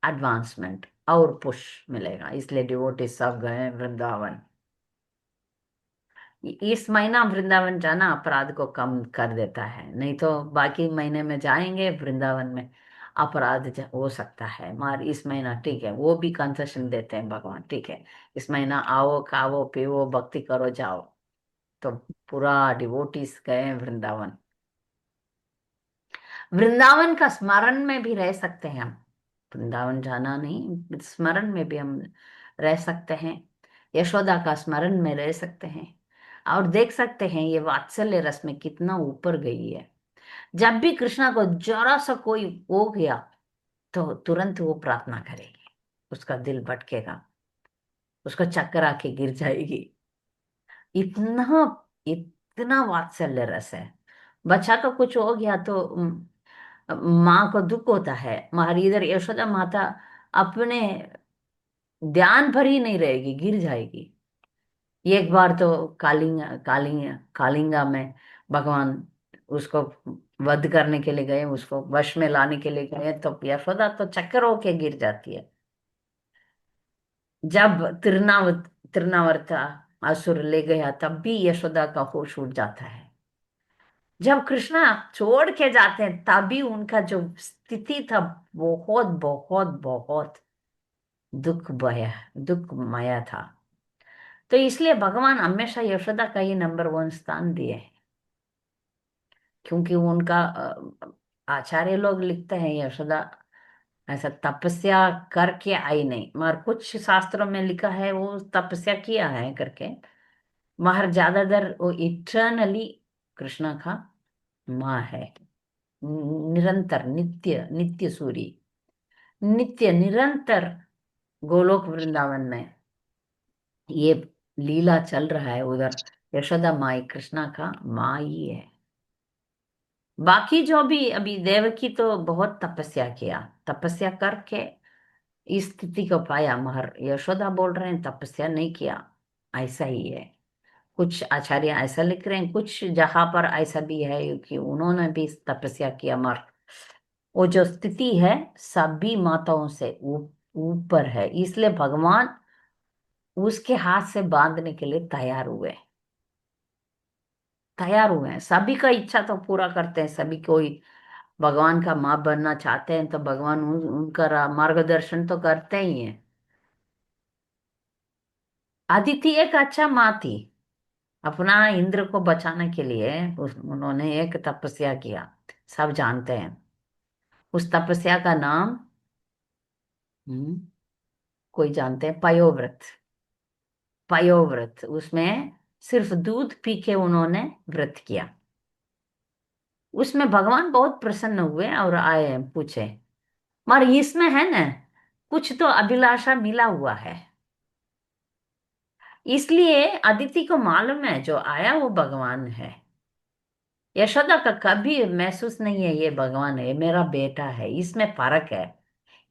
एडवांसमेंट और पुश मिलेगा। इसलिए डिवोटी सब गए वृंदावन। इस महीना वृंदावन जाना अपराध को कम कर देता है। नहीं तो बाकी महीने में जाएंगे वृंदावन में, हो सकता है, मगर इस महीना ठीक है, वो भी कंसेशन देते हैं भगवान, ठीक है, इस महीना आओ खाओ पीओ भक्ति करो जाओ। तो पूरा डिवोटीज गए वृंदावन। वृंदावन का स्मरण में भी रह सकते हैं हम। वृंदावन जाना नहीं, स्मरण में भी हम रह सकते हैं। यशोदा का स्मरण में रह सकते हैं और देख सकते हैं ये वात्सल्य रस में कितना ऊपर गई है। जब भी कृष्णा को जरा सा कोई हो गया तो तुरंत वो प्रार्थना करेगी, उसका दिल भटकेगा, उसको चक्कर आके गिर जाएगी। इतना इतना वात्सल्य रस है। बच्चा का कुछ हो गया तो माँ को दुख होता है, मगर इधर यशोदा माता अपने ध्यान पर ही नहीं रहेगी, गिर जाएगी। एक बार तो कालिंगा में भगवान उसको वध करने के लिए गए, उसको वश में लाने के लिए गए, तो यशोदा तो चक्कर होके गिर जाती है। जब तिरनावर्ता असुर ले गया तब भी यशोदा का होश उड़ जाता है। जब कृष्णा छोड़ के जाते हैं तभी उनका जो स्थिति था, बहुत बहुत बहुत दुखमय था। तो इसलिए भगवान हमेशा यशोदा का ही नंबर वन स्थान दिए हैं। क्योंकि उनका आचार्य लोग लिखते हैं यशोदा ऐसा तपस्या करके आई नहीं, मगर कुछ शास्त्रों में लिखा है वो तपस्या किया है करके, मगर ज्यादातर वो इटर्नली कृष्णा का माँ है। निरंतर नित्य नित्य सूरी, नित्य निरंतर गोलोक वृंदावन में ये लीला चल रहा है। उधर यशोदा माई कृष्णा का माँ ही है। बाकी जो भी अभी देवकी तो बहुत तपस्या किया, तपस्या करके इस स्थिति को पाया, मगर यशोदा बोल रहे हैं तपस्या नहीं किया। ऐसा ही है, कुछ आचार्य ऐसा लिख रहे हैं, कुछ जहां पर ऐसा भी है कि उन्होंने भी तपस्या किया, मगर वो जो स्थिति है सभी माताओं से ऊपर है, इसलिए भगवान उसके हाथ से बांधने के लिए तैयार हुए हैं। सभी का इच्छा तो पूरा करते हैं, सभी कोई भगवान का माँ बनना चाहते हैं तो भगवान उनका मार्गदर्शन तो करते ही हैं। अदिति एक अच्छा माँ थी, अपना इंद्र को बचाने के लिए उन्होंने एक तपस्या किया, सब जानते हैं। उस तपस्या का नाम हम्म, कोई जानते हैं? पयोव्रत। पयोव्रत, उसमें सिर्फ दूध पी के उन्होंने व्रत किया। उसमें भगवान बहुत प्रसन्न हुए और आए पूछे, मगर इसमें है ना कुछ तो अभिलाषा मिला हुआ है। इसलिए अदिति को मालूम है जो आया वो भगवान है। यशोदा का कभी महसूस नहीं है ये भगवान है, ये मेरा बेटा है, इसमें फर्क है।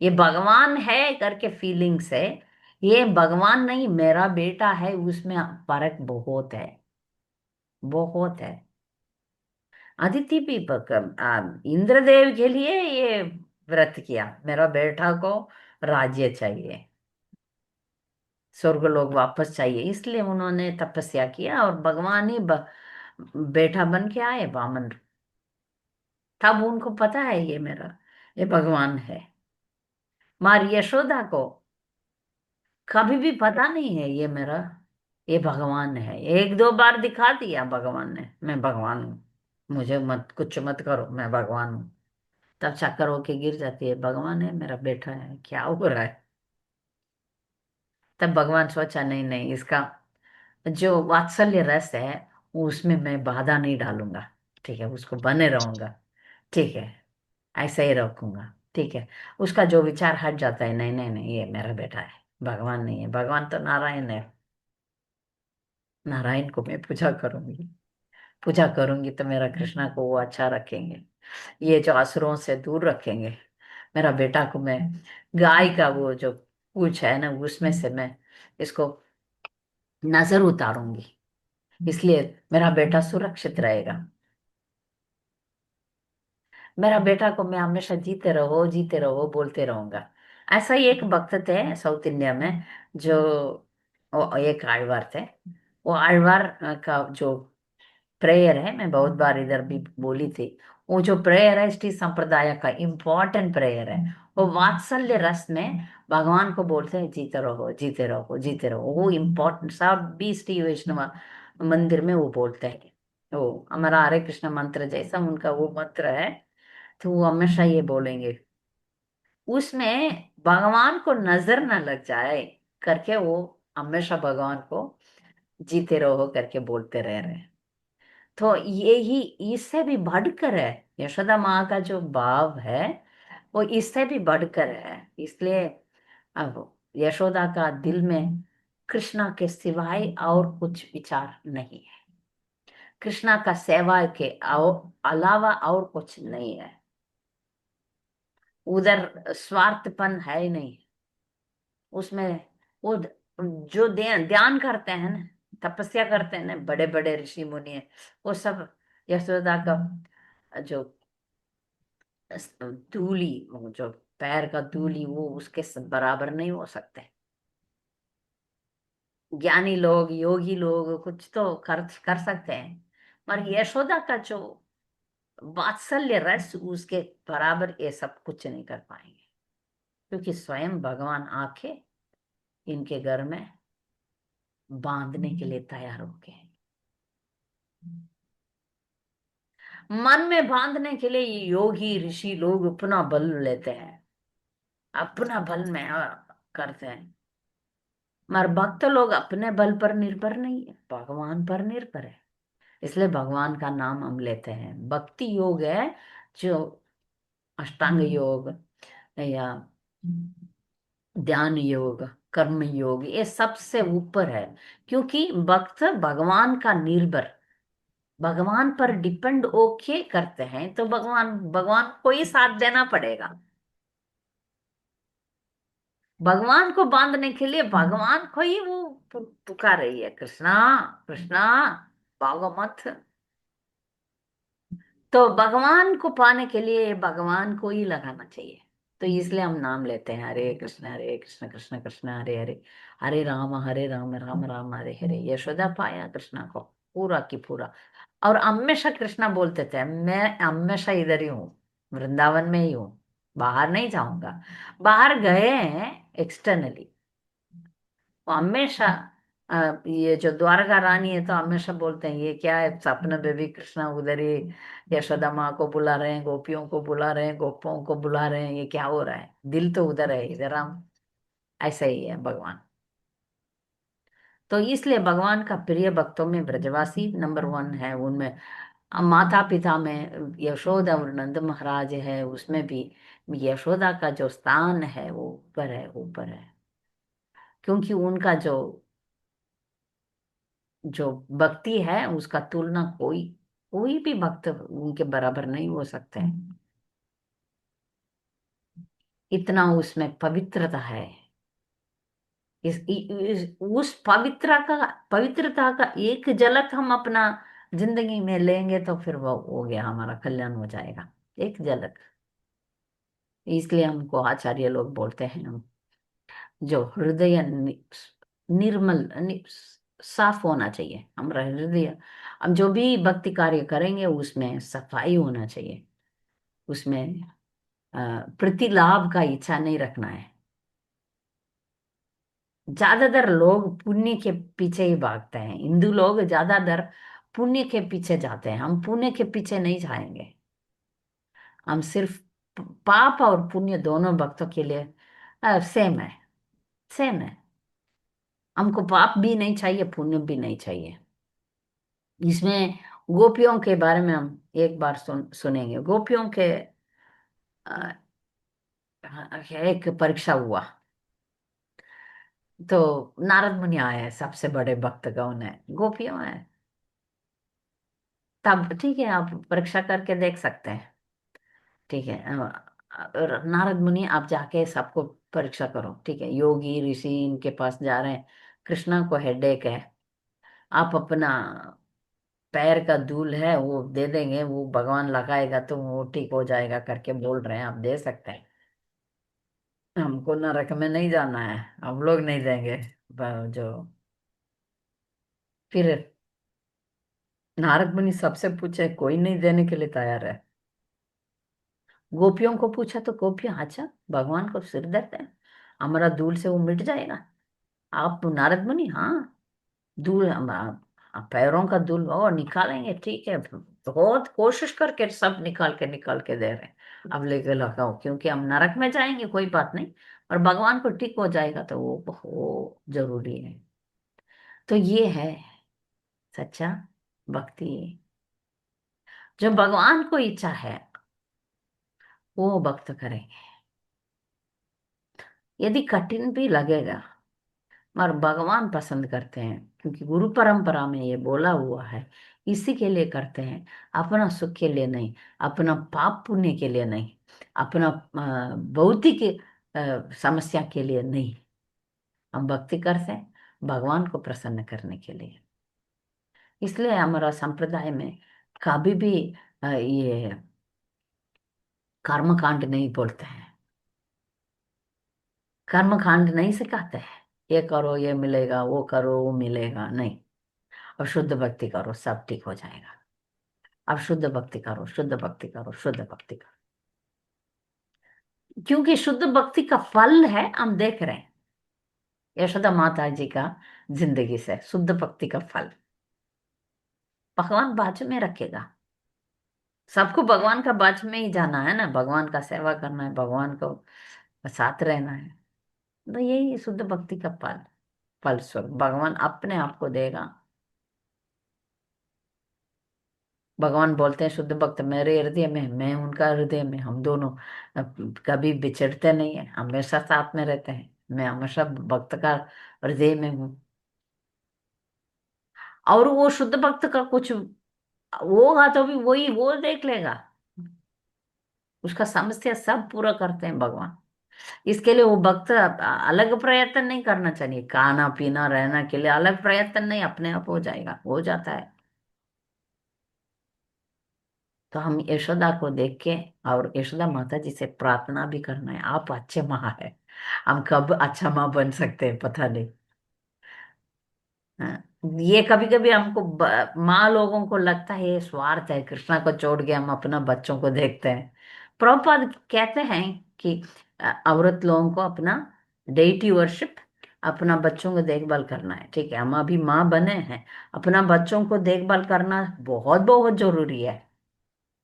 ये भगवान है करके फीलिंग्स है, ये भगवान नहीं मेरा बेटा है, उसमें फर्क बहुत है, बहुत है। अदिति भी इंद्रदेव के लिए ये व्रत किया, मेरा बेटा को राज्य चाहिए, स्वर्ग लोग वापस चाहिए, इसलिए उन्होंने तपस्या किया और भगवान ही बेटा बन के आए वामन। तब उनको पता है ये भगवान है। मार यशोदा को कभी भी पता नहीं है ये भगवान है। एक दो बार दिखा दिया भगवान ने, मैं भगवान हूँ, मुझे मत कुछ मत करो, मैं भगवान हूँ। तब चक्कर होके गिर जाती है, भगवान है मेरा बेटा है क्या हो रहा है। तब भगवान सोचा नहीं नहीं, इसका जो वात्सल्य रस है उसमें मैं बाधा नहीं डालूंगा, ठीक है, उसको बने रहूंगा, ठीक है, ऐसा ही रखूंगा, ठीक है। उसका जो विचार हट जाता है, नहीं नहीं नहीं ये मेरा बेटा है, भगवान नहीं है, भगवान तो नारायण है, नारायण को मैं पूजा करूंगी, पूजा करूंगी तो मेरा कृष्णा को वो अच्छा रखेंगे, ये जो असुरों से दूर रखेंगे। मेरा बेटा को मैं गाय का वो जो पूछ है ना उसमें से मैं इसको नजर उतारूंगी, इसलिए मेरा बेटा सुरक्षित रहेगा। मेरा बेटा को मैं हमेशा जीते रहो बोलते रहूंगा। ऐसा ही एक भक्त थे साउथ इंडिया में, जो वो एक आழ்वार थे। वो आழ்वार का जो प्रेयर है मैं बहुत बार इधर भी बोली थी, वो जो प्रेयर है इष्टि संप्रदाय का इम्पोर्टेंट प्रेयर है। वो वात्सल्य रस में भगवान को बोलते हैं जीते रहो जीते रहो जीते रहो। वो इम्पोर्टेंट सब भी इष्टि वैष्णव मंदिर में वो बोलते हैं। वो हमारा हरे कृष्ण मंत्र जैसा उनका वो मंत्र है, तो वो हमेशा ये बोलेंगे। उसमें भगवान को नजर न लग जाए करके वो हमेशा भगवान को जीते रहो करके बोलते रह रहे हैं। तो ये ही इससे भी बढ़कर है। यशोदा माँ का जो भाव है वो इससे भी बढ़कर है। इसलिए अब यशोदा का दिल में कृष्णा के सिवाय और कुछ विचार नहीं है। कृष्णा का सेवा के अलावा और कुछ नहीं है। उधर स्वार्थपन है ही नहीं उसमें। वो जो ध्यान करते हैं ना, तपस्या करते हैं ना, बड़े बड़े ऋषि मुनि हैं, वो सब यशोदा का जो धूली, वो जो पैर का धूली, वो उसके बराबर नहीं हो सकते। ज्ञानी लोग योगी लोग कुछ तो कर सकते हैं, पर यशोदा का जो वात्सल्य रस उसके बराबर ये सब कुछ नहीं कर पाएंगे। क्योंकि स्वयं भगवान आके इनके घर में बांधने के लिए तैयार हो गए। मन में बांधने के लिए ये योगी ऋषि लोग अपना बल लेते हैं, अपना बल में करते हैं। मगर भक्त लोग अपने बल पर निर्भर नहीं है, भगवान पर निर्भर है। इसलिए भगवान का नाम हम लेते हैं। भक्ति योग है जो अष्टांग योग या ध्यान योग कर्म योग ये सबसे ऊपर है। क्योंकि भक्त भगवान का निर्भर, भगवान पर डिपेंड होके करते हैं, तो भगवान भगवान को ही साथ देना पड़ेगा। भगवान को बांधने के लिए भगवान को ही वो पुकार रही है, कृष्णा कृष्णा भागो मत। तो भगवान को पाने के लिए भगवान को ही लगाना चाहिए। तो इसलिए हम नाम लेते हैं, हरे कृष्ण कृष्ण कृष्ण हरे हरे, हरे राम राम राम हरे हरे। यशोदा पाया कृष्णा को पूरा की पूरा। और हमेशा कृष्णा बोलते थे, मैं हमेशा इधर ही हूँ, वृंदावन में ही हूँ, बाहर नहीं जाऊंगा। बाहर गए हैं एक्सटर्नली, वो हमेशा ये जो द्वारका रानी है तो हमेशा बोलते हैं ये क्या है, सपने में भी कृष्णा उधर ही यशोदा माँ को बुला रहे हैं, गोपियों को बुला रहे हैं, गोपों को बुला रहे हैं, ये क्या हो रहा है, दिल तो उधर है, इधर हम। ऐसा ही है भगवान। तो इसलिए भगवान का प्रिय भक्तों में ब्रजवासी नंबर वन है। उनमें माता पिता में यशोदा और नंद महाराज है, उसमें भी यशोदा का जो स्थान है वो ऊपर है, ऊपर है। क्योंकि उनका जो जो भक्ति है उसका तुलना कोई कोई भी भक्त उनके बराबर नहीं हो सकते हैं। इतना उसमें पवित्रता है। उस पवित्रता का एक झलक हम अपना जिंदगी में लेंगे तो फिर वो हो गया, हमारा कल्याण हो जाएगा। एक झलक। इसलिए हमको आचार्य लोग बोलते हैं, हम जो हृदय निर्मल साफ होना चाहिए हमारा हृदय। हम जो भी भक्ति कार्य करेंगे उसमें सफाई होना चाहिए, उसमें प्रतिलाभ का इच्छा नहीं रखना है। ज्यादातर लोग पुण्य के पीछे ही भागते हैं, हिंदू लोग ज्यादातर पुण्य के पीछे जाते हैं। हम पुण्य के पीछे नहीं जाएंगे। हम सिर्फ पाप और पुण्य दोनों भक्तों के लिए सेम है, सेम है। हमको पाप भी नहीं चाहिए, पुण्य भी नहीं चाहिए। इसमें गोपियों के बारे में हम एक बार सुनेंगे। गोपियों के अ, एक परीक्षा हुआ, तो नारद मुनि आए, सबसे बड़े भक्त कौन है, गोपियों है। तब ठीक है, आप परीक्षा करके देख सकते हैं। ठीक है, और नारद मुनि आप जाके सबको परीक्षा करो, ठीक है। योगी ऋषि इनके पास जा रहे हैं, कृष्णा को हेडेक है, आप अपना पैर का धूल है वो दे देंगे, वो भगवान लगाएगा तो वो ठीक हो जाएगा करके बोल रहे हैं, आप दे सकते हैं। हमको नरक में नहीं जाना है, हम लोग नहीं देंगे। जो फिर नारद मुनि सबसे पूछे, कोई नहीं देने के लिए तैयार है। गोपियों को पूछा तो गोपियां, अच्छा भगवान को सिर देते हैं, हमारा धूल से वो मिट जाएगा। आप नारद मुनि, हाँ धूल पैरों का धूल और निकालेंगे, ठीक है। बहुत कोशिश करके सब निकाल के दे रहे हैं। अब लेके लगाओ, क्योंकि हम नरक में जाएंगे, कोई बात नहीं, और भगवान को ठीक हो जाएगा, तो वो बहुत जरूरी है। तो ये है सच्चा भक्ति। जो भगवान को इच्छा है वो भक्त करेंगे, यदि कठिन भी लगेगा, और भगवान पसंद करते हैं, क्योंकि गुरु परंपरा में ये बोला हुआ है, इसी के लिए करते हैं, अपना सुख के लिए नहीं, अपना पाप पुण्य के लिए नहीं, अपना भौतिक समस्या के लिए नहीं। हम भक्ति करते हैं भगवान को प्रसन्न करने के लिए। इसलिए हमारा संप्रदाय में कभी भी ये कर्मकांड नहीं बोलते हैं, कर्मकांड नहीं सिखाते हैं, ये करो ये मिलेगा, वो करो वो मिलेगा, नहीं। और शुद्ध भक्ति करो, सब ठीक हो जाएगा। अब शुद्ध भक्ति करो, शुद्ध भक्ति करो, शुद्ध भक्ति करो, क्योंकि शुद्ध भक्ति का फल है, हम देख रहे हैं यशोदा माता जी का जिंदगी से, शुद्ध भक्ति का फल भगवान बाजू में रखेगा। सबको भगवान का बाजू में ही जाना है ना, भगवान का सेवा करना है, भगवान को साथ रहना है। तो यही शुद्ध भक्ति का फल, फल स्वरूप भगवान अपने आप को देगा। भगवान बोलते हैं शुद्ध भक्त मेरे हृदय में, मैं उनका हृदय में, हम दोनों कभी बिछड़ते नहीं है, हमेशा साथ में रहते हैं, मैं हमेशा भक्त का हृदय में हूँ। और वो शुद्ध भक्त का कुछ होगा तो भी वही वो देख लेगा, उसका समस्या सब पूरा करते हैं भगवान। इसके लिए वो भक्त अलग प्रयत्न नहीं करना चाहिए, खाना पीना रहना के लिए अलग प्रयत्न नहीं, अपने आप हो जाएगा, हो जाता है। तो हम यशोदा को देख के और यशोदा माता जी से प्रार्थना भी करना है, आप अच्छे माँ है, हम कब अच्छा माँ बन सकते हैं पता नहीं। हाँ, ये कभी कभी हमको माँ लोगों को लगता है ये स्वार्थ है, कृष्णा को छोड़ के हम अपना बच्चों को देखते हैं। प्रभुपाद कहते हैं कि औरत लोगों को अपना डेटी वर्शिप, अपना बच्चों को देखभाल करना है, ठीक है, हम अभी माँ बने हैं, अपना बच्चों को देखभाल करना बहुत बहुत जरूरी है।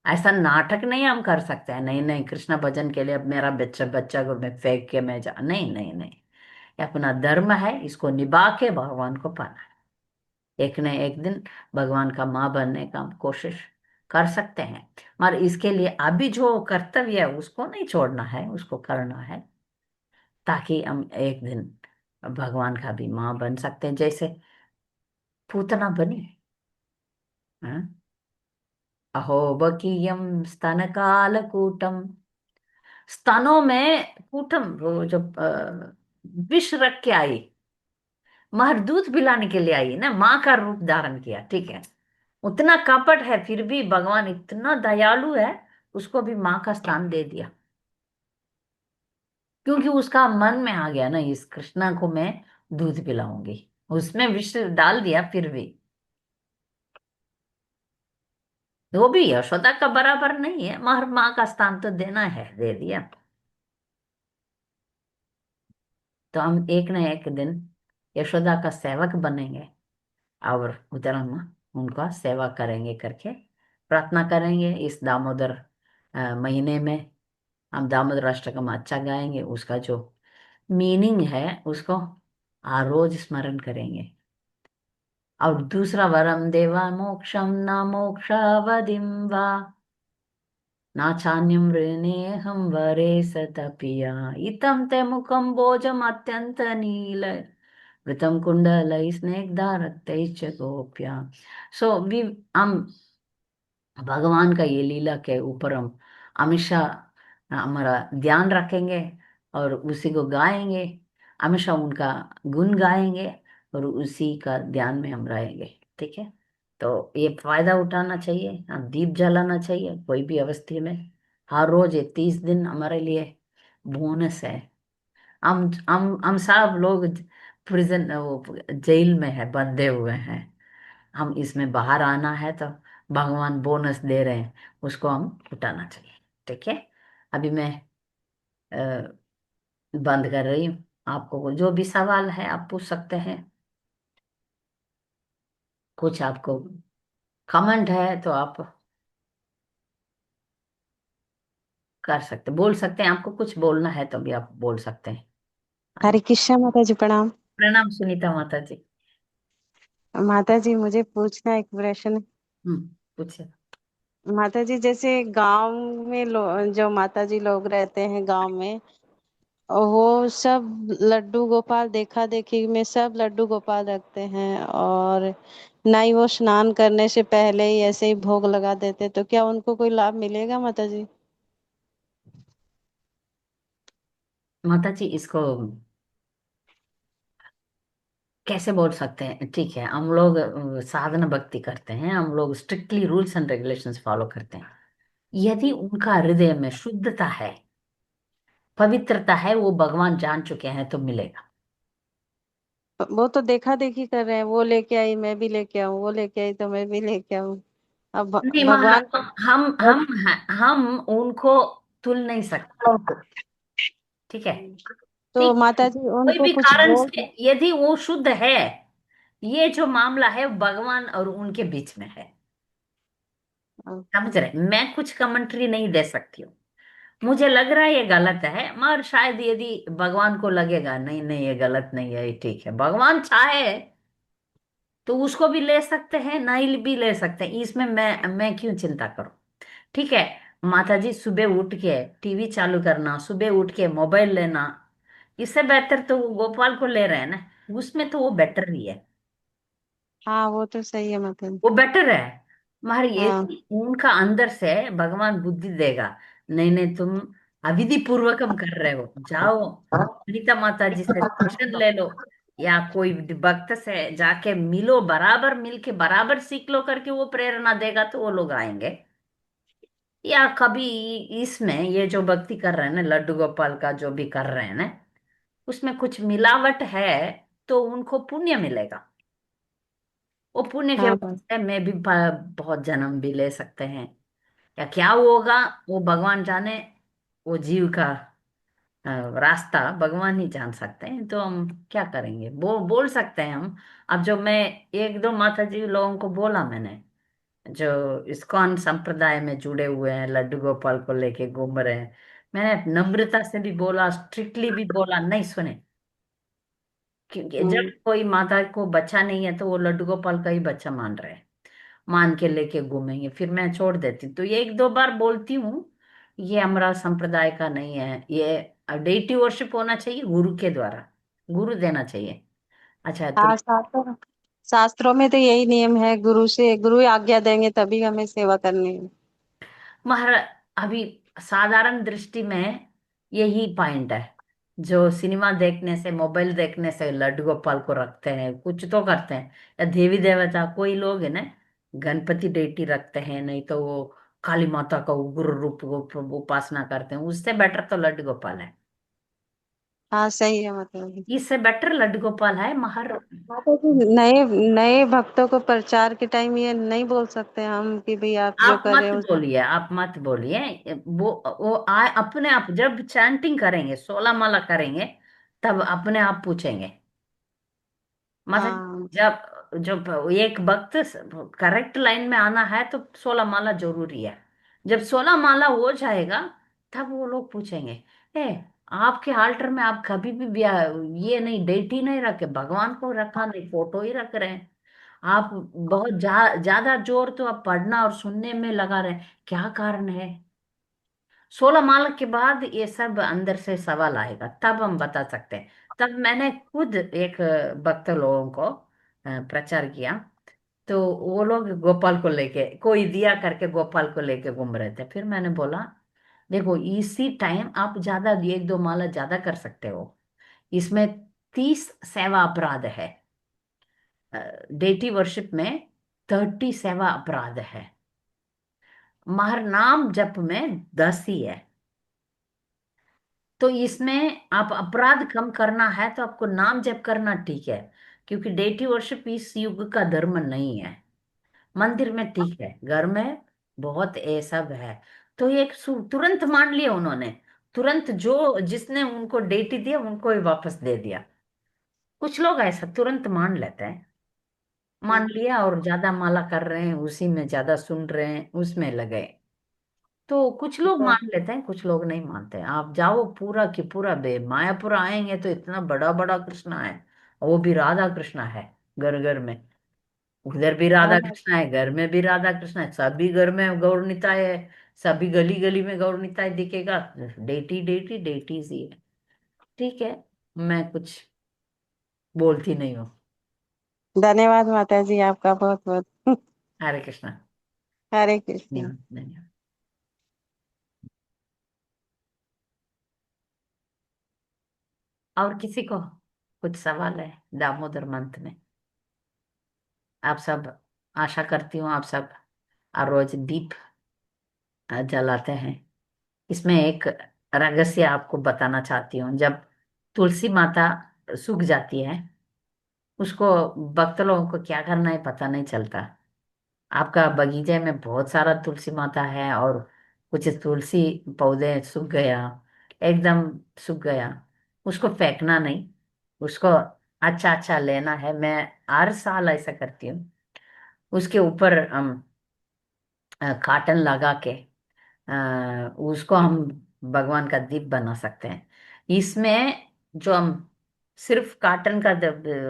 ऐसा नाटक नहीं हम कर सकते हैं, नहीं नहीं कृष्ण भजन के लिए अब मेरा बच्चा बच्चा को मैं फेंक के मैं जा, नहीं नहीं नहीं, ये अपना धर्म है, इसको निभा के भगवान को पाना है। एक न एक दिन भगवान का माँ बनने का हम कोशिश कर सकते हैं, मगर इसके लिए अभी जो कर्तव्य है उसको नहीं छोड़ना है, उसको करना है, ताकि हम एक दिन भगवान का भी माँ बन सकते हैं, जैसे पूतना बनी। हाँ? अहो बकीयम स्तन कालकूटम, स्तनों में कूटम, वो जो विष रख के आई, मार दूध पिलाने के लिए आई ना, माँ का रूप धारण किया, ठीक है। उतना कपट है फिर भी भगवान इतना दयालु है, उसको भी माँ का स्थान दे दिया, क्योंकि उसका मन में आ गया ना इस कृष्णा को मैं दूध पिलाऊंगी, उसमें विष डाल दिया फिर भी। वो भी यशोदा का बराबर नहीं है, मगर माँ का स्थान तो देना है, दे दिया। तो हम एक न एक दिन यशोदा का सेवक बनेंगे, और उधर हम उनका सेवा करेंगे करके प्रार्थना करेंगे। इस दामोदर महीने में हम दामोदर अष्टकम अच्छा गाएंगे, उसका जो मीनिंग है उसको हर रोज स्मरण करेंगे। और दूसरा, वरम देवा मोक्षम न मोक्षावधिम वा नाचान्यम ऋणेऽहं वरे सतपिया इतं ते मुखं भोजम अत्यंत नील वृतम कुंडलैः स्निग्धारक्तैश्च गोप्या। सो वी हम भगवान का ये लीला के ऊपर हम हमेशा हमारा ध्यान रखेंगे, और उसी को गाएंगे, हमेशा उनका गुण गाएंगे, और उसी का ध्यान में हम रहेंगे, ठीक है। तो ये फायदा उठाना चाहिए, हम दीप जलाना चाहिए कोई भी अवस्था में, हर रोज ये 30 दिन हमारे लिए बोनस है। हम सब लोग प्रिजन, वो जेल में है, बंधे हुए हैं, हम इसमें बाहर आना है, तो भगवान बोनस दे रहे हैं, उसको हम उठाना चाहिए, ठीक है। अभी मैं अ, बंद कर रही हूँ। आपको जो भी सवाल है आप पूछ सकते हैं। कुछ आपको कमेंट है तो आप कर सकते, बोल सकते हैं। आपको कुछ बोलना है तो भी आप बोल सकते हैं। हाँ हरे जी। कृष्णा माता जी, प्रणाम। प्रणाम सुनीता माता जी। माता जी, मुझे पूछना एक प्रश्न। पूछिए। माता जी, जैसे गांव में जो माता जी लोग रहते हैं गांव में, वो सब लड्डू गोपाल देखा देखी में सब लड्डू गोपाल रखते हैं, और ना ही वो स्नान करने से पहले ही ऐसे ही भोग लगा देते, तो क्या उनको कोई लाभ मिलेगा माता जी? माता जी इसको कैसे बोल सकते हैं? ठीक है, हम लोग साधना भक्ति करते हैं, हम लोग strictly rules and regulations follow करते हैं। यदि उनका हृदय में शुद्धता है, पवित्रता है, वो भगवान जान चुके हैं तो मिलेगा। वो तो देखा देखी कर रहे हैं, वो लेके आई मैं भी लेके आऊं, वो लेके आई तो मैं भी लेके आऊं। अब नहीं भगवान को हम उनको तुल नहीं सकते। ठीक है। तो ठीक। माता जी कोई उनको भी कुछ कारण बोल। से यदि वो शुद्ध है, ये जो मामला है वो भगवान और उनके बीच में है। समझ रहे? मैं कुछ कमेंट्री नहीं दे सकती हूँ। मुझे लग रहा है ये गलत है, मगर शायद यदि भगवान को लगेगा नहीं नहीं ये गलत नहीं है, ये ठीक है, भगवान चाहे तो उसको भी ले सकते हैं, नहीं भी ले सकते हैं, इसमें मैं क्यों चिंता करूं? ठीक है। माता जी, सुबह उठ के टीवी चालू करना, सुबह उठ के मोबाइल लेना, इससे बेहतर तो वो गोपाल को ले रहे हैं ना, उसमें तो वो बेटर ही है। हाँ, वो तो सही है माता जी। वो बेटर है। मगर ये हाँ। उनका अंदर से भगवान बुद्धि देगा, नहीं नहीं तुम अविधि पूर्वकम कर रहे हो, जाओ सुनीता माता जी से दर्शन ले लो, या कोई भक्त से जाके मिलो, बराबर मिल के बराबर सीख लो करके वो प्रेरणा देगा तो वो लोग आएंगे। या कभी इसमें ये जो भक्ति कर रहे हैं ना, लड्डू गोपाल का जो भी कर रहे हैं ना, उसमें कुछ मिलावट है तो उनको पुण्य मिलेगा। वो पुण्य के हाँ वजह बस। से मैं भी बहुत जन्म भी ले सकते हैं, या क्या होगा वो भगवान जाने। वो जीव का अ, रास्ता भगवान ही जान सकते हैं, तो हम क्या करेंगे? बोल सकते हैं हम। अब जो मैं एक दो माता जी लोगों को बोला मैंने, जो इस्कॉन संप्रदाय में जुड़े हुए हैं, लड्डू गोपाल को लेके घूम रहे हैं, मैंने नम्रता से भी बोला, स्ट्रिक्टली भी बोला, नहीं सुने। क्योंकि जब हम्म। कोई माता को बच्चा नहीं है तो वो लड्डू गोपाल का ही बच्चा मान रहे हैं, मान के लेके घूमेंगे, फिर मैं छोड़ देती हूँ। तो ये एक दो बार बोलती हूँ, ये हमारा संप्रदाय का नहीं है, ये डेटी वर्शिप होना चाहिए गुरु के द्वारा, गुरु देना चाहिए। अच्छा तो हाँ, शास्त्रों में तो यही नियम है, गुरु आज्ञा देंगे तभी हमें सेवा करनी है। महारा अभी साधारण दृष्टि में यही पॉइंट है, जो सिनेमा देखने से, मोबाइल देखने से लड्डू गोपाल को रखते हैं, कुछ तो करते हैं, या देवी देवता कोई लोग है ना, गणपति डेटी रखते हैं, नहीं तो वो काली माता का उग्र रूप को उपासना करते हैं, उससे बेटर तो लड्डू गोपाल है। हाँ, सही है मतलब। इससे बेटर लड्डू गोपाल है महर। माता जी, नए नए भक्तों को प्रचार के टाइम ये नहीं बोल सकते हम कि भाई आप जो आप कर मत रहे हो। बोलिए, आप मत बोलिए। वो आए अपने आप, जब चैंटिंग करेंगे, 16 माला करेंगे, तब अपने आप पूछेंगे। मतलब हाँ। जब जब एक वक्त करेक्ट लाइन में आना है तो 16 माला जरूरी है। जब 16 माला हो जाएगा तब वो लोग पूछेंगे, ए आपके आल्टर में आप कभी भी ये नहीं डेटी नहीं रखे, भगवान को रखा नहीं, फोटो ही रख रहे हैं। आप बहुत ज्यादा जोर तो आप पढ़ना और सुनने में लगा रहे हैं, क्या कारण है? 16 माला के बाद ये सब अंदर से सवाल आएगा, तब हम बता सकते हैं। तब मैंने खुद एक भक्त लोगों को प्रचार किया, तो वो लोग गोपाल को लेके, कोई दिया करके गोपाल को लेके घूम रहे थे, फिर मैंने बोला देखो इसी टाइम आप ज्यादा एक दो माला ज्यादा कर सकते हो, इसमें 30 सेवा अपराध है, डेटी वर्शिप में 30 सेवा अपराध है, महर नाम जप में 10 ही है। तो इसमें आप अपराध कम करना है तो आपको नाम जप करना ठीक है, क्योंकि डेटी वर्शिप इस युग का धर्म नहीं है। मंदिर में ठीक है, घर में बहुत ये सब है। तो ये तुरंत मान लिया उन्होंने। तुरंत जो जिसने उनको डेटी दिया उनको ही वापस दे दिया। कुछ लोग ऐसा तुरंत मान लेते हैं। मान लिया और ज्यादा माला कर रहे हैं, उसी में ज्यादा सुन रहे हैं, उसमें लगे। तो कुछ लोग तो मान लेते हैं, कुछ लोग नहीं मानते। आप जाओ पूरा की पूरा बे मायापुर आएंगे तो इतना बड़ा बड़ा कृष्णा है। वो भी राधा कृष्णा है, घर घर में। उधर भी राधा हाँ, कृष्णा है, घर में भी राधा कृष्णा है, सभी घर में गौर निताय है। सभी गली गली में गौर निताय दिखेगा। डेटी डेटी डेटी सी है। ठीक है, मैं कुछ बोलती नहीं हूँ। धन्यवाद माता जी आपका बहुत बहुत। हरे कृष्णा। हरे कृष्ण। धन्यवाद धन्यवाद। और किसी को कुछ सवाल है दामोदर मंथ में? आप सब, आशा करती हूँ आप सब रोज दीप जलाते हैं। इसमें एक रहस्य आपको बताना चाहती हूँ। जब तुलसी माता सूख जाती है, उसको भक्त लोगों को क्या करना है पता नहीं चलता। आपका बगीचे में बहुत सारा तुलसी माता है और कुछ तुलसी पौधे सूख गया, एकदम सूख गया, उसको फेंकना नहीं। उसको अच्छा अच्छा लेना है। मैं हर साल ऐसा करती हूँ। उसके ऊपर हम काटन लगा के उसको हम भगवान का दीप बना सकते हैं। इसमें जो हम सिर्फ काटन का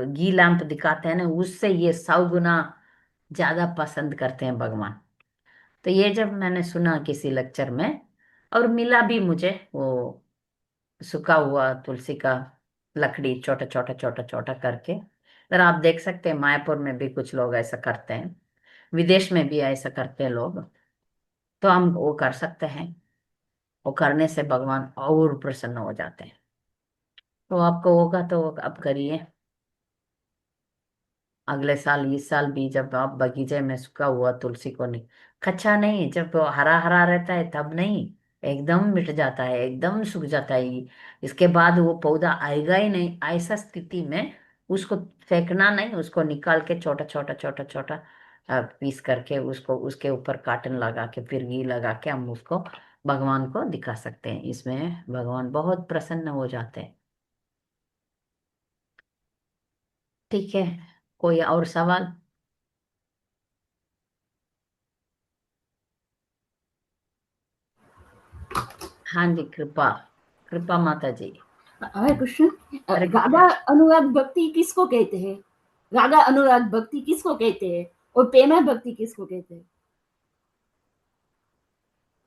घी लैंप दिखाते हैं ना, उससे ये 100 गुना ज्यादा पसंद करते हैं भगवान। तो ये जब मैंने सुना किसी लेक्चर में, और मिला भी मुझे वो सूखा हुआ तुलसी का लकड़ी छोटा छोटा छोटा छोटा करके। तर आप देख सकते हैं मायापुर में भी कुछ लोग ऐसा करते हैं, विदेश में भी ऐसा करते हैं लोग। तो हम वो कर सकते हैं। वो करने से भगवान और प्रसन्न हो जाते हैं। तो आपको होगा तो अब करिए। अगले साल इस साल भी जब आप बगीचे में सूखा हुआ तुलसी को नहीं, कच्चा नहीं, जब वो हरा हरा रहता है तब नहीं, एकदम मिट जाता है, एकदम सूख जाता है। इसके बाद वो पौधा आएगा ही नहीं। ऐसा स्थिति में उसको फेंकना नहीं, उसको निकाल के छोटा छोटा छोटा छोटा पीस करके उसको उसके ऊपर काटन लगा के फिर घी लगा के हम उसको भगवान को दिखा सकते हैं। इसमें भगवान बहुत प्रसन्न हो जाते हैं। ठीक है, कोई और सवाल? हाँ जी, कृपा, कृपा माता जी। हरे कृष्ण। हरे राधा कृष्ण। अनुराग भक्ति किसको कहते हैं? राधा अनुराग भक्ति किसको कहते हैं? और प्रेमा भक्ति किसको कहते हैं?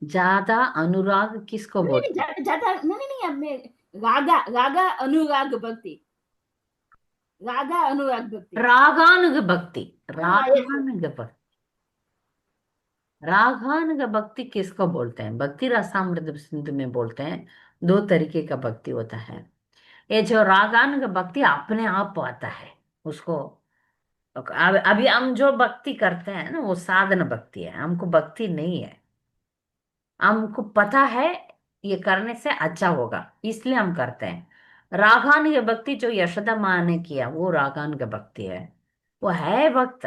ज्यादा अनुराग किसको नहीं नहीं, बोलते हैं? ज्यादा नहीं नहीं नहीं, अब मैं राधा राधा अनुराग भक्ति, राधा अनुराग भक्ति। रागानुग भक्ति। हाँ, यस यस। रागानुग भक्ति। रागानुग भक्ति किसको बोलते हैं? भक्ति रसामृत सिंधु में बोलते हैं, दो तरीके का भक्ति होता है। ये जो रागानुग भक्ति अपने आप आता है उसको। अभी हम जो भक्ति करते हैं ना वो साधन भक्ति है, हमको भक्ति नहीं है। हमको पता है ये करने से अच्छा होगा, इसलिए हम करते हैं। रागान की भक्ति जो यशोदा माँ ने किया वो रागान की भक्ति है। वो है भक्त।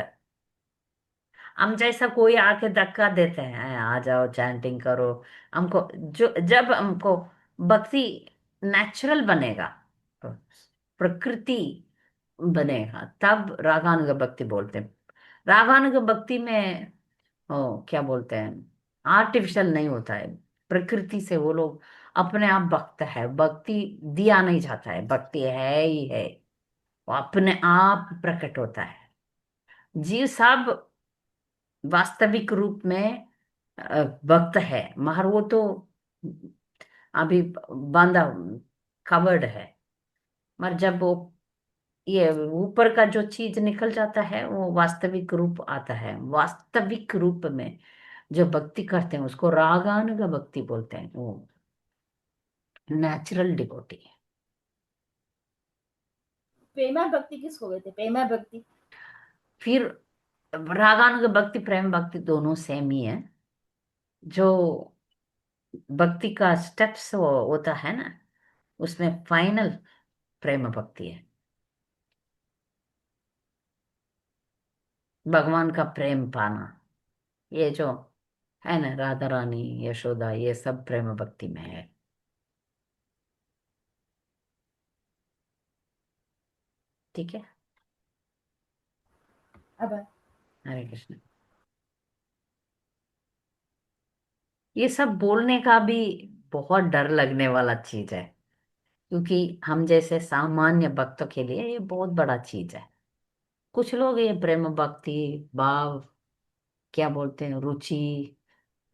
हम जैसा कोई आके धक्का देते हैं, आ जाओ चैंटिंग करो, हमको जो जब हमको भक्ति नेचुरल बनेगा, प्रकृति बनेगा, तब रागानुग भक्ति बोलते हैं। रागानुग भक्ति में ओ क्या बोलते हैं, आर्टिफिशियल नहीं होता है। प्रकृति से वो लोग अपने आप भक्त है। भक्ति दिया नहीं जाता है, भक्ति है ही है, वो अपने आप प्रकट होता है। जीव सब वास्तविक रूप में भक्त है, मगर वो तो अभी बांधा, कवर्ड है। मगर जब वो ये ऊपर का जो चीज निकल जाता है वो वास्तविक रूप आता है। वास्तविक रूप में जो भक्ति करते हैं उसको रागानुग भक्ति बोलते हैं। वो नेचुरल डिवोटी है। प्रेमा भक्ति किसको कहते हैं? प्रेमा भक्ति। फिर रागानुग भक्ति प्रेम भक्ति दोनों सेम ही है। जो भक्ति का स्टेप्स होता है ना, उसमें फाइनल प्रेम भक्ति है। भगवान का प्रेम पाना, ये जो है ना, राधा रानी, यशोदा, ये सब प्रेम भक्ति में है। ठीक है। अब हरे कृष्ण। ये सब बोलने का भी बहुत डर लगने वाला चीज है, क्योंकि हम जैसे सामान्य भक्तों के लिए ये बहुत बड़ा चीज है। कुछ लोग ये प्रेम भक्ति भाव, क्या बोलते हैं, रुचि,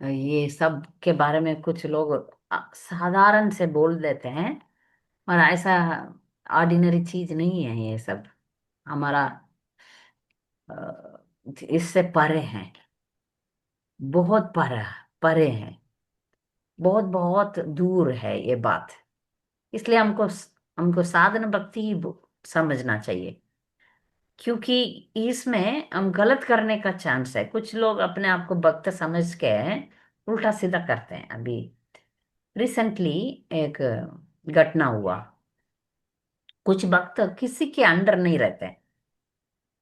ये सब के बारे में कुछ लोग साधारण से बोल देते हैं, और ऐसा ऑर्डिनरी चीज नहीं है ये सब। हमारा इससे परे हैं, बहुत परे, परे हैं, बहुत बहुत दूर है ये बात। इसलिए हमको हमको साधन भक्ति ही समझना चाहिए, क्योंकि इसमें हम गलत करने का चांस है। कुछ लोग अपने आप को भक्त समझ के उल्टा सीधा करते हैं। अभी रिसेंटली एक घटना हुआ। कुछ भक्त किसी के अंडर नहीं रहते।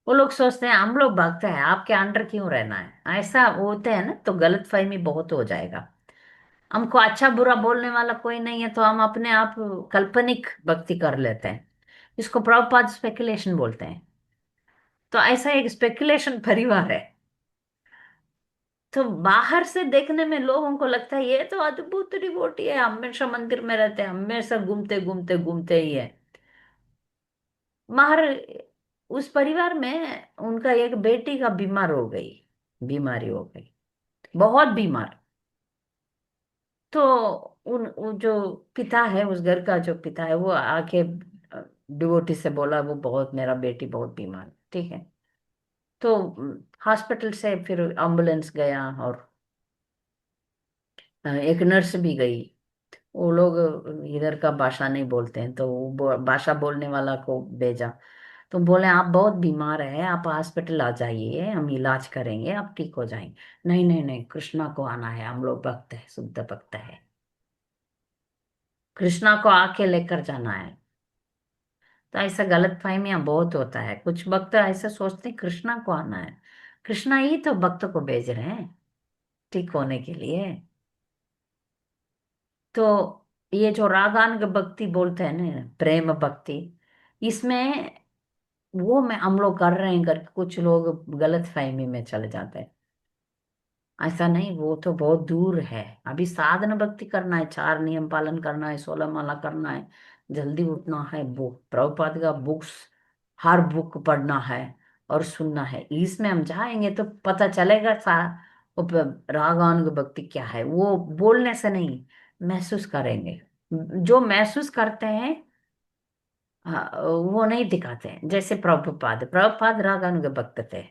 वो लोग सोचते हैं हम लोग भक्त हैं, आपके अंडर क्यों रहना है, ऐसा होते हैं ना, तो गलतफहमी बहुत हो जाएगा। हमको अच्छा बुरा बोलने वाला कोई नहीं है, तो हम अपने आप काल्पनिक भक्ति कर लेते हैं। इसको प्रभुपाद स्पेकुलेशन बोलते हैं। तो ऐसा एक स्पेकुलेशन परिवार है। तो बाहर से देखने में लोगों को लगता है ये तो अद्भुत डिवोटी है, हमेशा मंदिर में रहते हैं, हमेशा घूमते घूमते घूमते ही है। बाहर उस परिवार में उनका एक बेटी का बीमार हो गई, बीमारी हो गई, बहुत बीमार। तो वो जो पिता है, उस घर का जो पिता है, वो आके डिवोटी से बोला, वो बहुत, मेरा बेटी बहुत बीमार है। ठीक है। तो हॉस्पिटल से फिर एम्बुलेंस गया, और एक नर्स भी गई। वो लोग इधर का भाषा नहीं बोलते हैं, तो वो भाषा बोलने वाला को भेजा। तो बोले आप बहुत बीमार है, आप हॉस्पिटल आ जाइए, हम इलाज करेंगे, आप ठीक हो जाएंगे। नहीं नहीं नहीं, कृष्णा को आना है, हम लोग भक्त है, शुद्ध भक्त है, कृष्णा को आके लेकर जाना है। तो ऐसा गलत फहमियां बहुत होता है। कुछ भक्त ऐसे सोचते हैं कृष्णा को आना है, कृष्णा ही तो भक्त को भेज रहे हैं ठीक होने के लिए। तो ये जो रागानुग भक्ति बोलते हैं ना, प्रेम भक्ति, इसमें वो में हम लोग कर रहे हैं करके कुछ लोग गलत फहमी में चले जाते हैं। ऐसा नहीं, वो तो बहुत दूर है। अभी साधन भक्ति करना है, चार नियम पालन करना है, 16 माला करना है, जल्दी उठना है, बुक प्रभुपाद का बुक्स, हर बुक पढ़ना है और सुनना है। इसमें हम जाएंगे तो पता चलेगा रागानुग भक्ति क्या है। वो बोलने से नहीं, महसूस करेंगे। जो महसूस करते हैं, हाँ, वो नहीं दिखाते हैं। जैसे प्रभुपाद, प्रभुपाद रागानुग भक्त थे,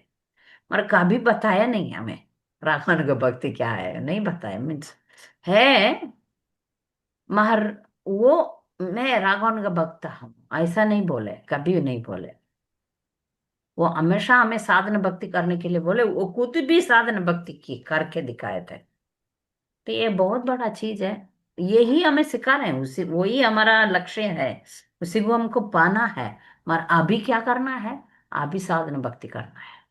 और कभी बताया नहीं हमें रागानुग भक्ति क्या है, नहीं बताया। मीन्स है मगर वो, मैं रागानुग भक्त हूँ ऐसा नहीं बोले, कभी नहीं बोले। वो हमेशा हमें साधन भक्ति करने के लिए बोले, वो खुद भी साधन भक्ति की करके दिखाए थे। तो ये बहुत बड़ा चीज है। यही हमें सिखा रहे हैं, उसी वही हमारा लक्ष्य है, उसी को हमको पाना है। मगर अभी क्या करना है, अभी साधन भक्ति करना है।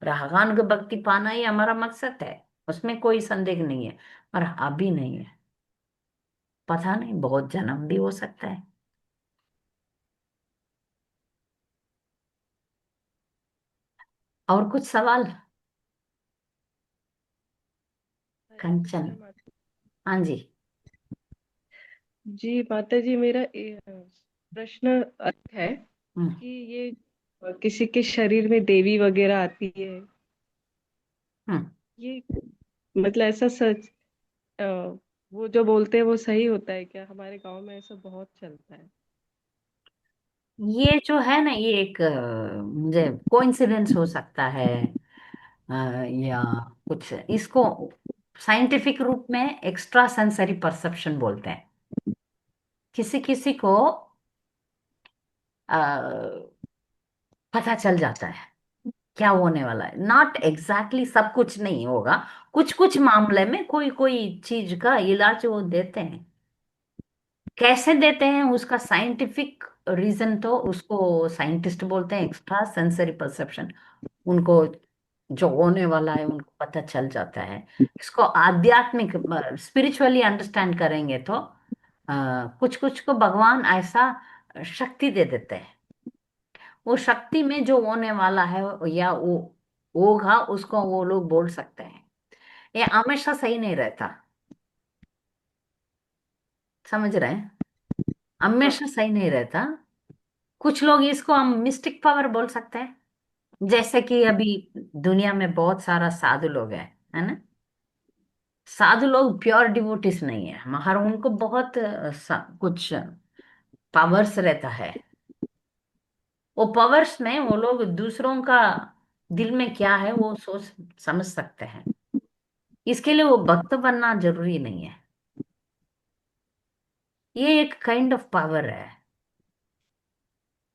रागानुग भक्ति पाना ही हमारा मकसद है, उसमें कोई संदेह नहीं है। पर अभी नहीं है, पता नहीं, बहुत जन्म भी हो सकता है। और कुछ सवाल? हरे कंचन। कृष्णा माता हाँ जी। जी। माता जी, मेरा प्रश्न है हम्म। कि ये किसी के शरीर में देवी वगैरह आती है, हम्म। ये मतलब ऐसा सच अ, वो जो बोलते हैं वो सही होता है क्या? हमारे गांव में ऐसा बहुत चलता है। ये जो है ना, ये एक मुझे कोइंसिडेंस हो सकता है, या कुछ इसको साइंटिफिक रूप में एक्स्ट्रा सेंसरी परसेप्शन बोलते हैं। किसी किसी को पता चल जाता है क्या होने वाला है। नॉट एग्जैक्टली सब कुछ नहीं होगा, कुछ कुछ मामले में कोई कोई चीज का इलाज वो देते हैं। कैसे देते हैं उसका साइंटिफिक रीजन, तो उसको साइंटिस्ट बोलते हैं एक्स्ट्रा सेंसरी परसेप्शन। उनको जो होने वाला है उनको पता चल जाता है। इसको आध्यात्मिक स्पिरिचुअली अंडरस्टैंड करेंगे तो कुछ कुछ को भगवान ऐसा शक्ति दे देते हैं। वो शक्ति में जो होने वाला है या वो होगा उसको वो लोग बोल सकते हैं। ये हमेशा सही नहीं रहता, समझ रहे हैं? हाँ। हमेशा सही नहीं रहता। कुछ लोग इसको हम मिस्टिक पावर बोल सकते हैं। जैसे कि अभी दुनिया में बहुत सारा साधु लोग हैं, है ना? साधु लोग प्योर डिवोटिस नहीं है, मगर उनको बहुत कुछ पावर्स रहता है। वो पावर्स में वो लोग दूसरों का दिल में क्या है वो सोच समझ सकते हैं। इसके लिए वो भक्त बनना जरूरी नहीं है। ये एक काइंड ऑफ पावर है।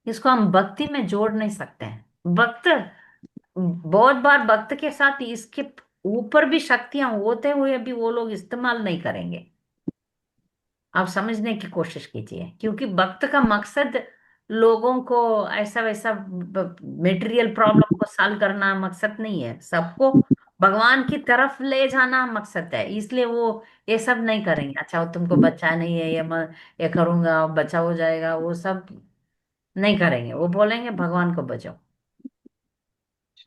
इसको हम भक्ति में जोड़ नहीं सकते हैं। भक्त बहुत बार भक्त के साथ इसके ऊपर भी शक्तियां होते हुए भी वो लोग इस्तेमाल नहीं करेंगे। आप समझने की कोशिश कीजिए, क्योंकि भक्त का मकसद लोगों को ऐसा वैसा मेटेरियल प्रॉब्लम को सॉल्व करना मकसद नहीं है। सबको भगवान की तरफ ले जाना मकसद है। इसलिए वो ये सब नहीं करेंगे। अच्छा वो तुमको बच्चा नहीं है, ये करूंगा बच्चा हो जाएगा, वो सब नहीं करेंगे। वो बोलेंगे भगवान को बचाओ।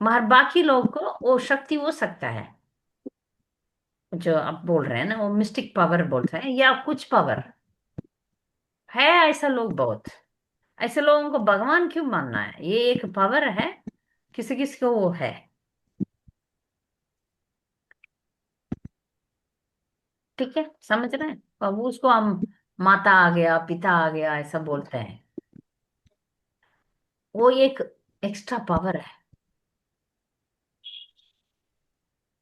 मगर बाकी लोगों को वो शक्ति हो सकता है, जो आप बोल रहे हैं ना, वो मिस्टिक पावर बोलते हैं या कुछ पावर है। ऐसा लोग बहुत, ऐसे लोगों को भगवान क्यों मानना है? ये एक पावर है, किसी किसी को वो है। ठीक है, समझ रहे हैं? और वो उसको हम माता आ गया, पिता आ गया ऐसा बोलते हैं। वो एक एक्स्ट्रा पावर है।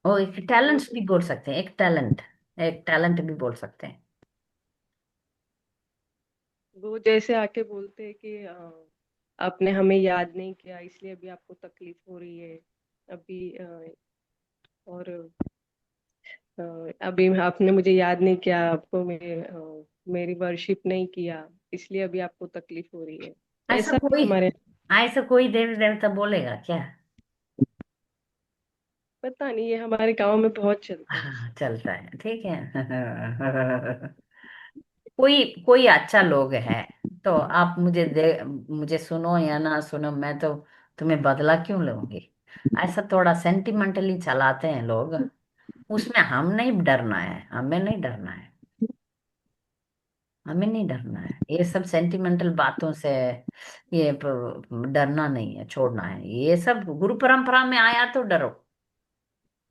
वो एक वो टैलेंट भी बोल सकते हैं, एक टैलेंट भी बोल सकते हैं। वो जैसे आके बोलते हैं कि आपने हमें याद नहीं किया इसलिए अभी आपको तकलीफ हो रही है। अभी और अभी आपने मुझे याद नहीं किया, आपको मेरी वर्शिप नहीं किया इसलिए अभी आपको तकलीफ हो रही है। ऐसा ऐसा भी कोई हमारे ऐसा कोई देवी देवता बोलेगा क्या? पता नहीं, ये हमारे गांव में बहुत चलता है। हाँ चलता है, ठीक है। कोई कोई अच्छा लोग है तो आप मुझे सुनो या ना सुनो, मैं तो तुम्हें बदला क्यों लूंगी? ऐसा थोड़ा सेंटिमेंटली चलाते हैं लोग। उसमें हम नहीं डरना है, हमें नहीं डरना है। हमें नहीं डरना है ये सब सेंटिमेंटल बातों से। डरना नहीं है, छोड़ना है ये सब। गुरु परंपरा में आया तो डरो।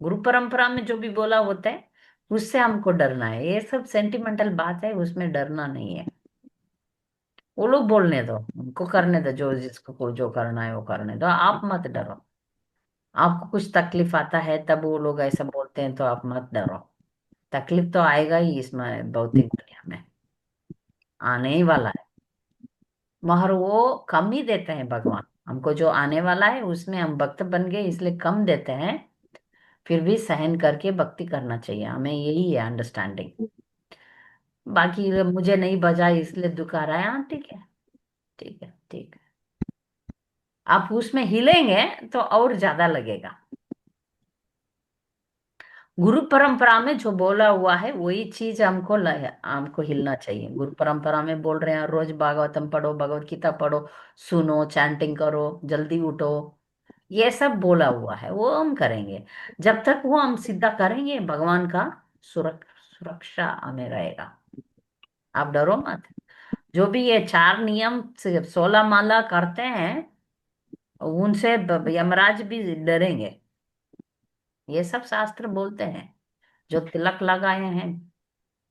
गुरु परंपरा में जो भी बोला होता है उससे हमको डरना है। ये सब सेंटिमेंटल बात है, उसमें डरना नहीं है। वो लोग बोलने दो, उनको करने दो, जो जिसको को जो करना है वो करने दो। आप मत डरो। आपको कुछ तकलीफ आता है तब वो लोग ऐसा बोलते हैं तो आप मत डरो। तकलीफ तो आएगा ही इसमें, भौतिक दुनिया में आने ही वाला है। मगर वो कम ही देते हैं भगवान हमको। जो आने वाला है उसमें हम भक्त बन गए इसलिए कम देते हैं। फिर भी सहन करके भक्ति करना चाहिए हमें, यही है अंडरस्टैंडिंग। बाकी मुझे नहीं बजा इसलिए दुख आ रहा है, हाँ ठीक है, ठीक है, ठीक है। आप उसमें हिलेंगे तो और ज्यादा लगेगा। गुरु परंपरा में जो बोला हुआ है वही चीज हमको हिलना चाहिए। गुरु परंपरा में बोल रहे हैं रोज भागवतम पढ़ो, भगवत गीता पढ़ो, सुनो, चैंटिंग करो, जल्दी उठो। ये सब बोला हुआ है वो हम करेंगे। जब तक वो हम सीधा करेंगे भगवान का सुरक्षा हमें रहेगा। आप डरो मत। जो भी ये 4 नियम से 16 माला करते हैं उनसे यमराज भी डरेंगे। ये सब शास्त्र बोलते हैं। जो तिलक लगाए हैं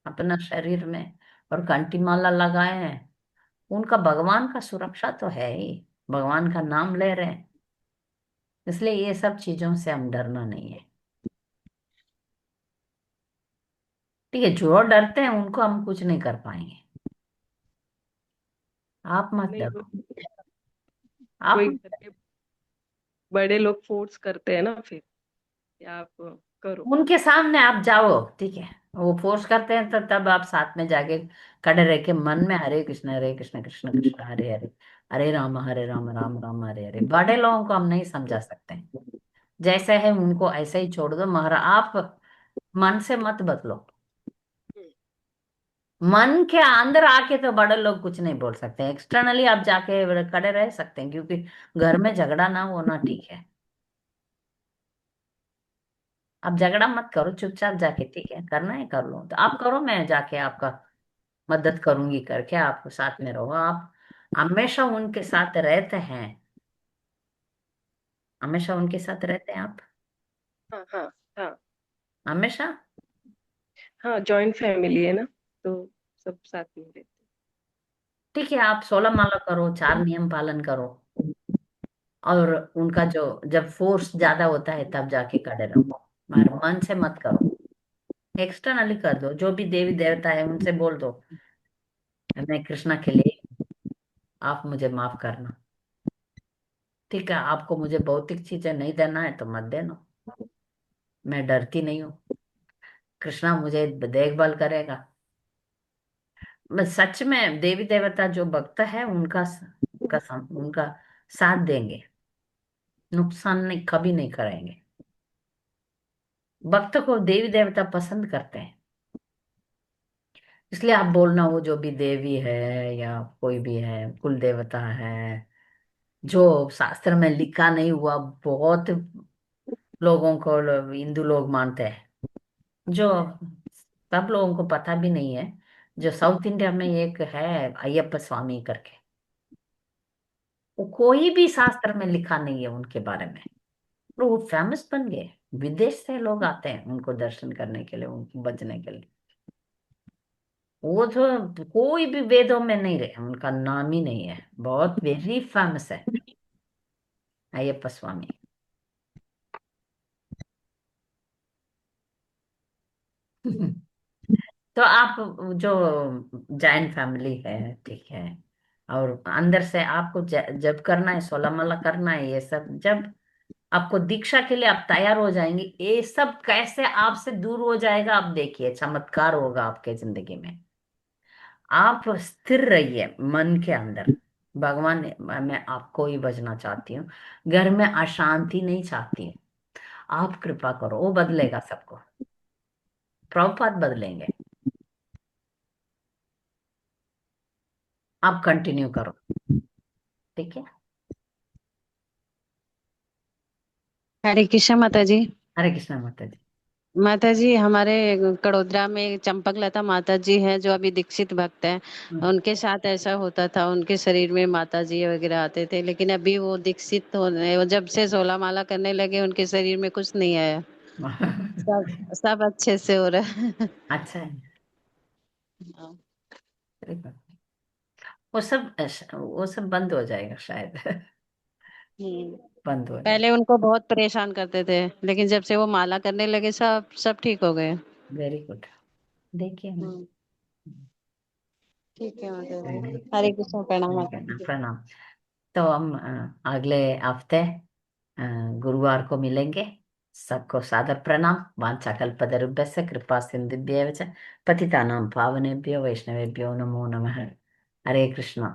अपना शरीर में और कंठी माला लगाए हैं उनका भगवान का सुरक्षा तो है ही। भगवान का नाम ले रहे हैं, इसलिए ये सब चीजों से हम डरना नहीं है। ठीक है, जो डरते हैं उनको हम कुछ नहीं कर पाएंगे। आप मत नहीं, वो डरो। आप कोई घर के बड़े लोग फोर्स करते हैं ना फिर कि आप करो। उनके सामने आप जाओ, ठीक है। वो फोर्स करते हैं तो तब आप साथ में जाके खड़े रह के मन में हरे कृष्ण कृष्ण कृष्ण हरे हरे, हरे राम राम राम राम हरे हरे। बड़े लोगों को हम नहीं समझा सकते। जैसे है उनको ऐसे ही छोड़ दो। महाराज आप मन से मत बदलो। मन के अंदर आके तो बड़े लोग कुछ नहीं बोल सकते, एक्सटर्नली आप जाके खड़े रह सकते हैं, क्योंकि घर में झगड़ा ना होना ठीक है। आप झगड़ा मत करो, चुपचाप जाके ठीक है करना है कर लो, तो आप करो, मैं जाके आपका मदद करूंगी करके आप साथ में रहो। आप हमेशा उनके साथ रहते हैं, हमेशा उनके साथ रहते हैं आप, हाँ हाँ हाँ। हमेशा। हाँ जॉइंट फैमिली है ना, तो सब साथ में रहते ठीक है, आप 16 माला करो, 4 नियम पालन करो, और उनका जो जब फोर्स ज्यादा होता है तब जाके खड़े रहो, मगर मन से मत करो। एक्सटर्नली कर दो, जो भी देवी देवता है उनसे बोल दो मैं कृष्णा के लिए, आप मुझे माफ करना। ठीक है, आपको मुझे भौतिक चीजें नहीं देना है तो मत देना, मैं डरती नहीं हूँ, कृष्णा मुझे देखभाल करेगा। मैं सच में देवी देवता जो भक्त है उनका कसम, उनका साथ देंगे, नुकसान नहीं कभी नहीं करेंगे। भक्त को देवी देवता पसंद करते हैं, इसलिए आप बोलना वो जो भी देवी है या कोई भी है, कुल देवता है, जो शास्त्र में लिखा नहीं हुआ, बहुत लोगों को हिंदू लोग मानते हैं, जो सब लोगों को पता भी नहीं है। जो साउथ इंडिया में एक है अय्यप्पा स्वामी करके, वो कोई भी शास्त्र में लिखा नहीं है उनके बारे में, और वो फेमस बन गए। विदेश से लोग आते हैं उनको दर्शन करने के लिए, उनको बचने के लिए। वो तो कोई भी वेदों में नहीं रहे, उनका नाम ही नहीं है, बहुत वेरी फेमस है अय्यप्पा स्वामी। तो आप जो जैन फैमिली है, ठीक है, और अंदर से आपको जब करना है, 16 माला करना है, ये सब जब आपको दीक्षा के लिए आप तैयार हो जाएंगे, ये सब कैसे आपसे दूर हो जाएगा, आप देखिए चमत्कार होगा आपके जिंदगी में। आप स्थिर रहिए मन के अंदर, भगवान मैं आपको ही भजना चाहती हूँ, घर में अशांति नहीं चाहती हूँ, आप कृपा करो, वो बदलेगा सबको, प्रभुपाद बदलेंगे। आप कंटिन्यू करो, ठीक है। हरे कृष्ण माता जी। हरे कृष्णा माता जी। माता जी हमारे कड़ोदरा में चंपक लता माता जी हैं जो अभी दीक्षित भक्त हैं। उनके साथ ऐसा होता था, उनके शरीर में माता जी वगैरह आते थे, लेकिन अभी वो दीक्षित होने, वो जब से 16 माला करने लगे उनके शरीर में कुछ नहीं आया। सब सब अच्छे से हो रहा है। अच्छा है। हाँ। अरे बाप रे। वो सब बंद हो जाएगा शायद। हम्म। बंद हो जाएगा। पहले उनको बहुत परेशान करते थे, लेकिन जब से वो माला करने लगे सब सब ठीक हो गए। Very good. देखिए ना। हम्म। ठीक है माता जी, हरे कृष्ण, प्रणाम माता जी। प्रणाम। तो हम अगले हफ्ते अ, गुरुवार को मिलेंगे। सबको सादर प्रणाम। वाञ्छाकल्पतरुभ्यश्च कृपा सिन्धुभ्येव च पतितानां पावनेभ्यो वैष्णवेभ्यो नमो नमः। हरे कृष्णा।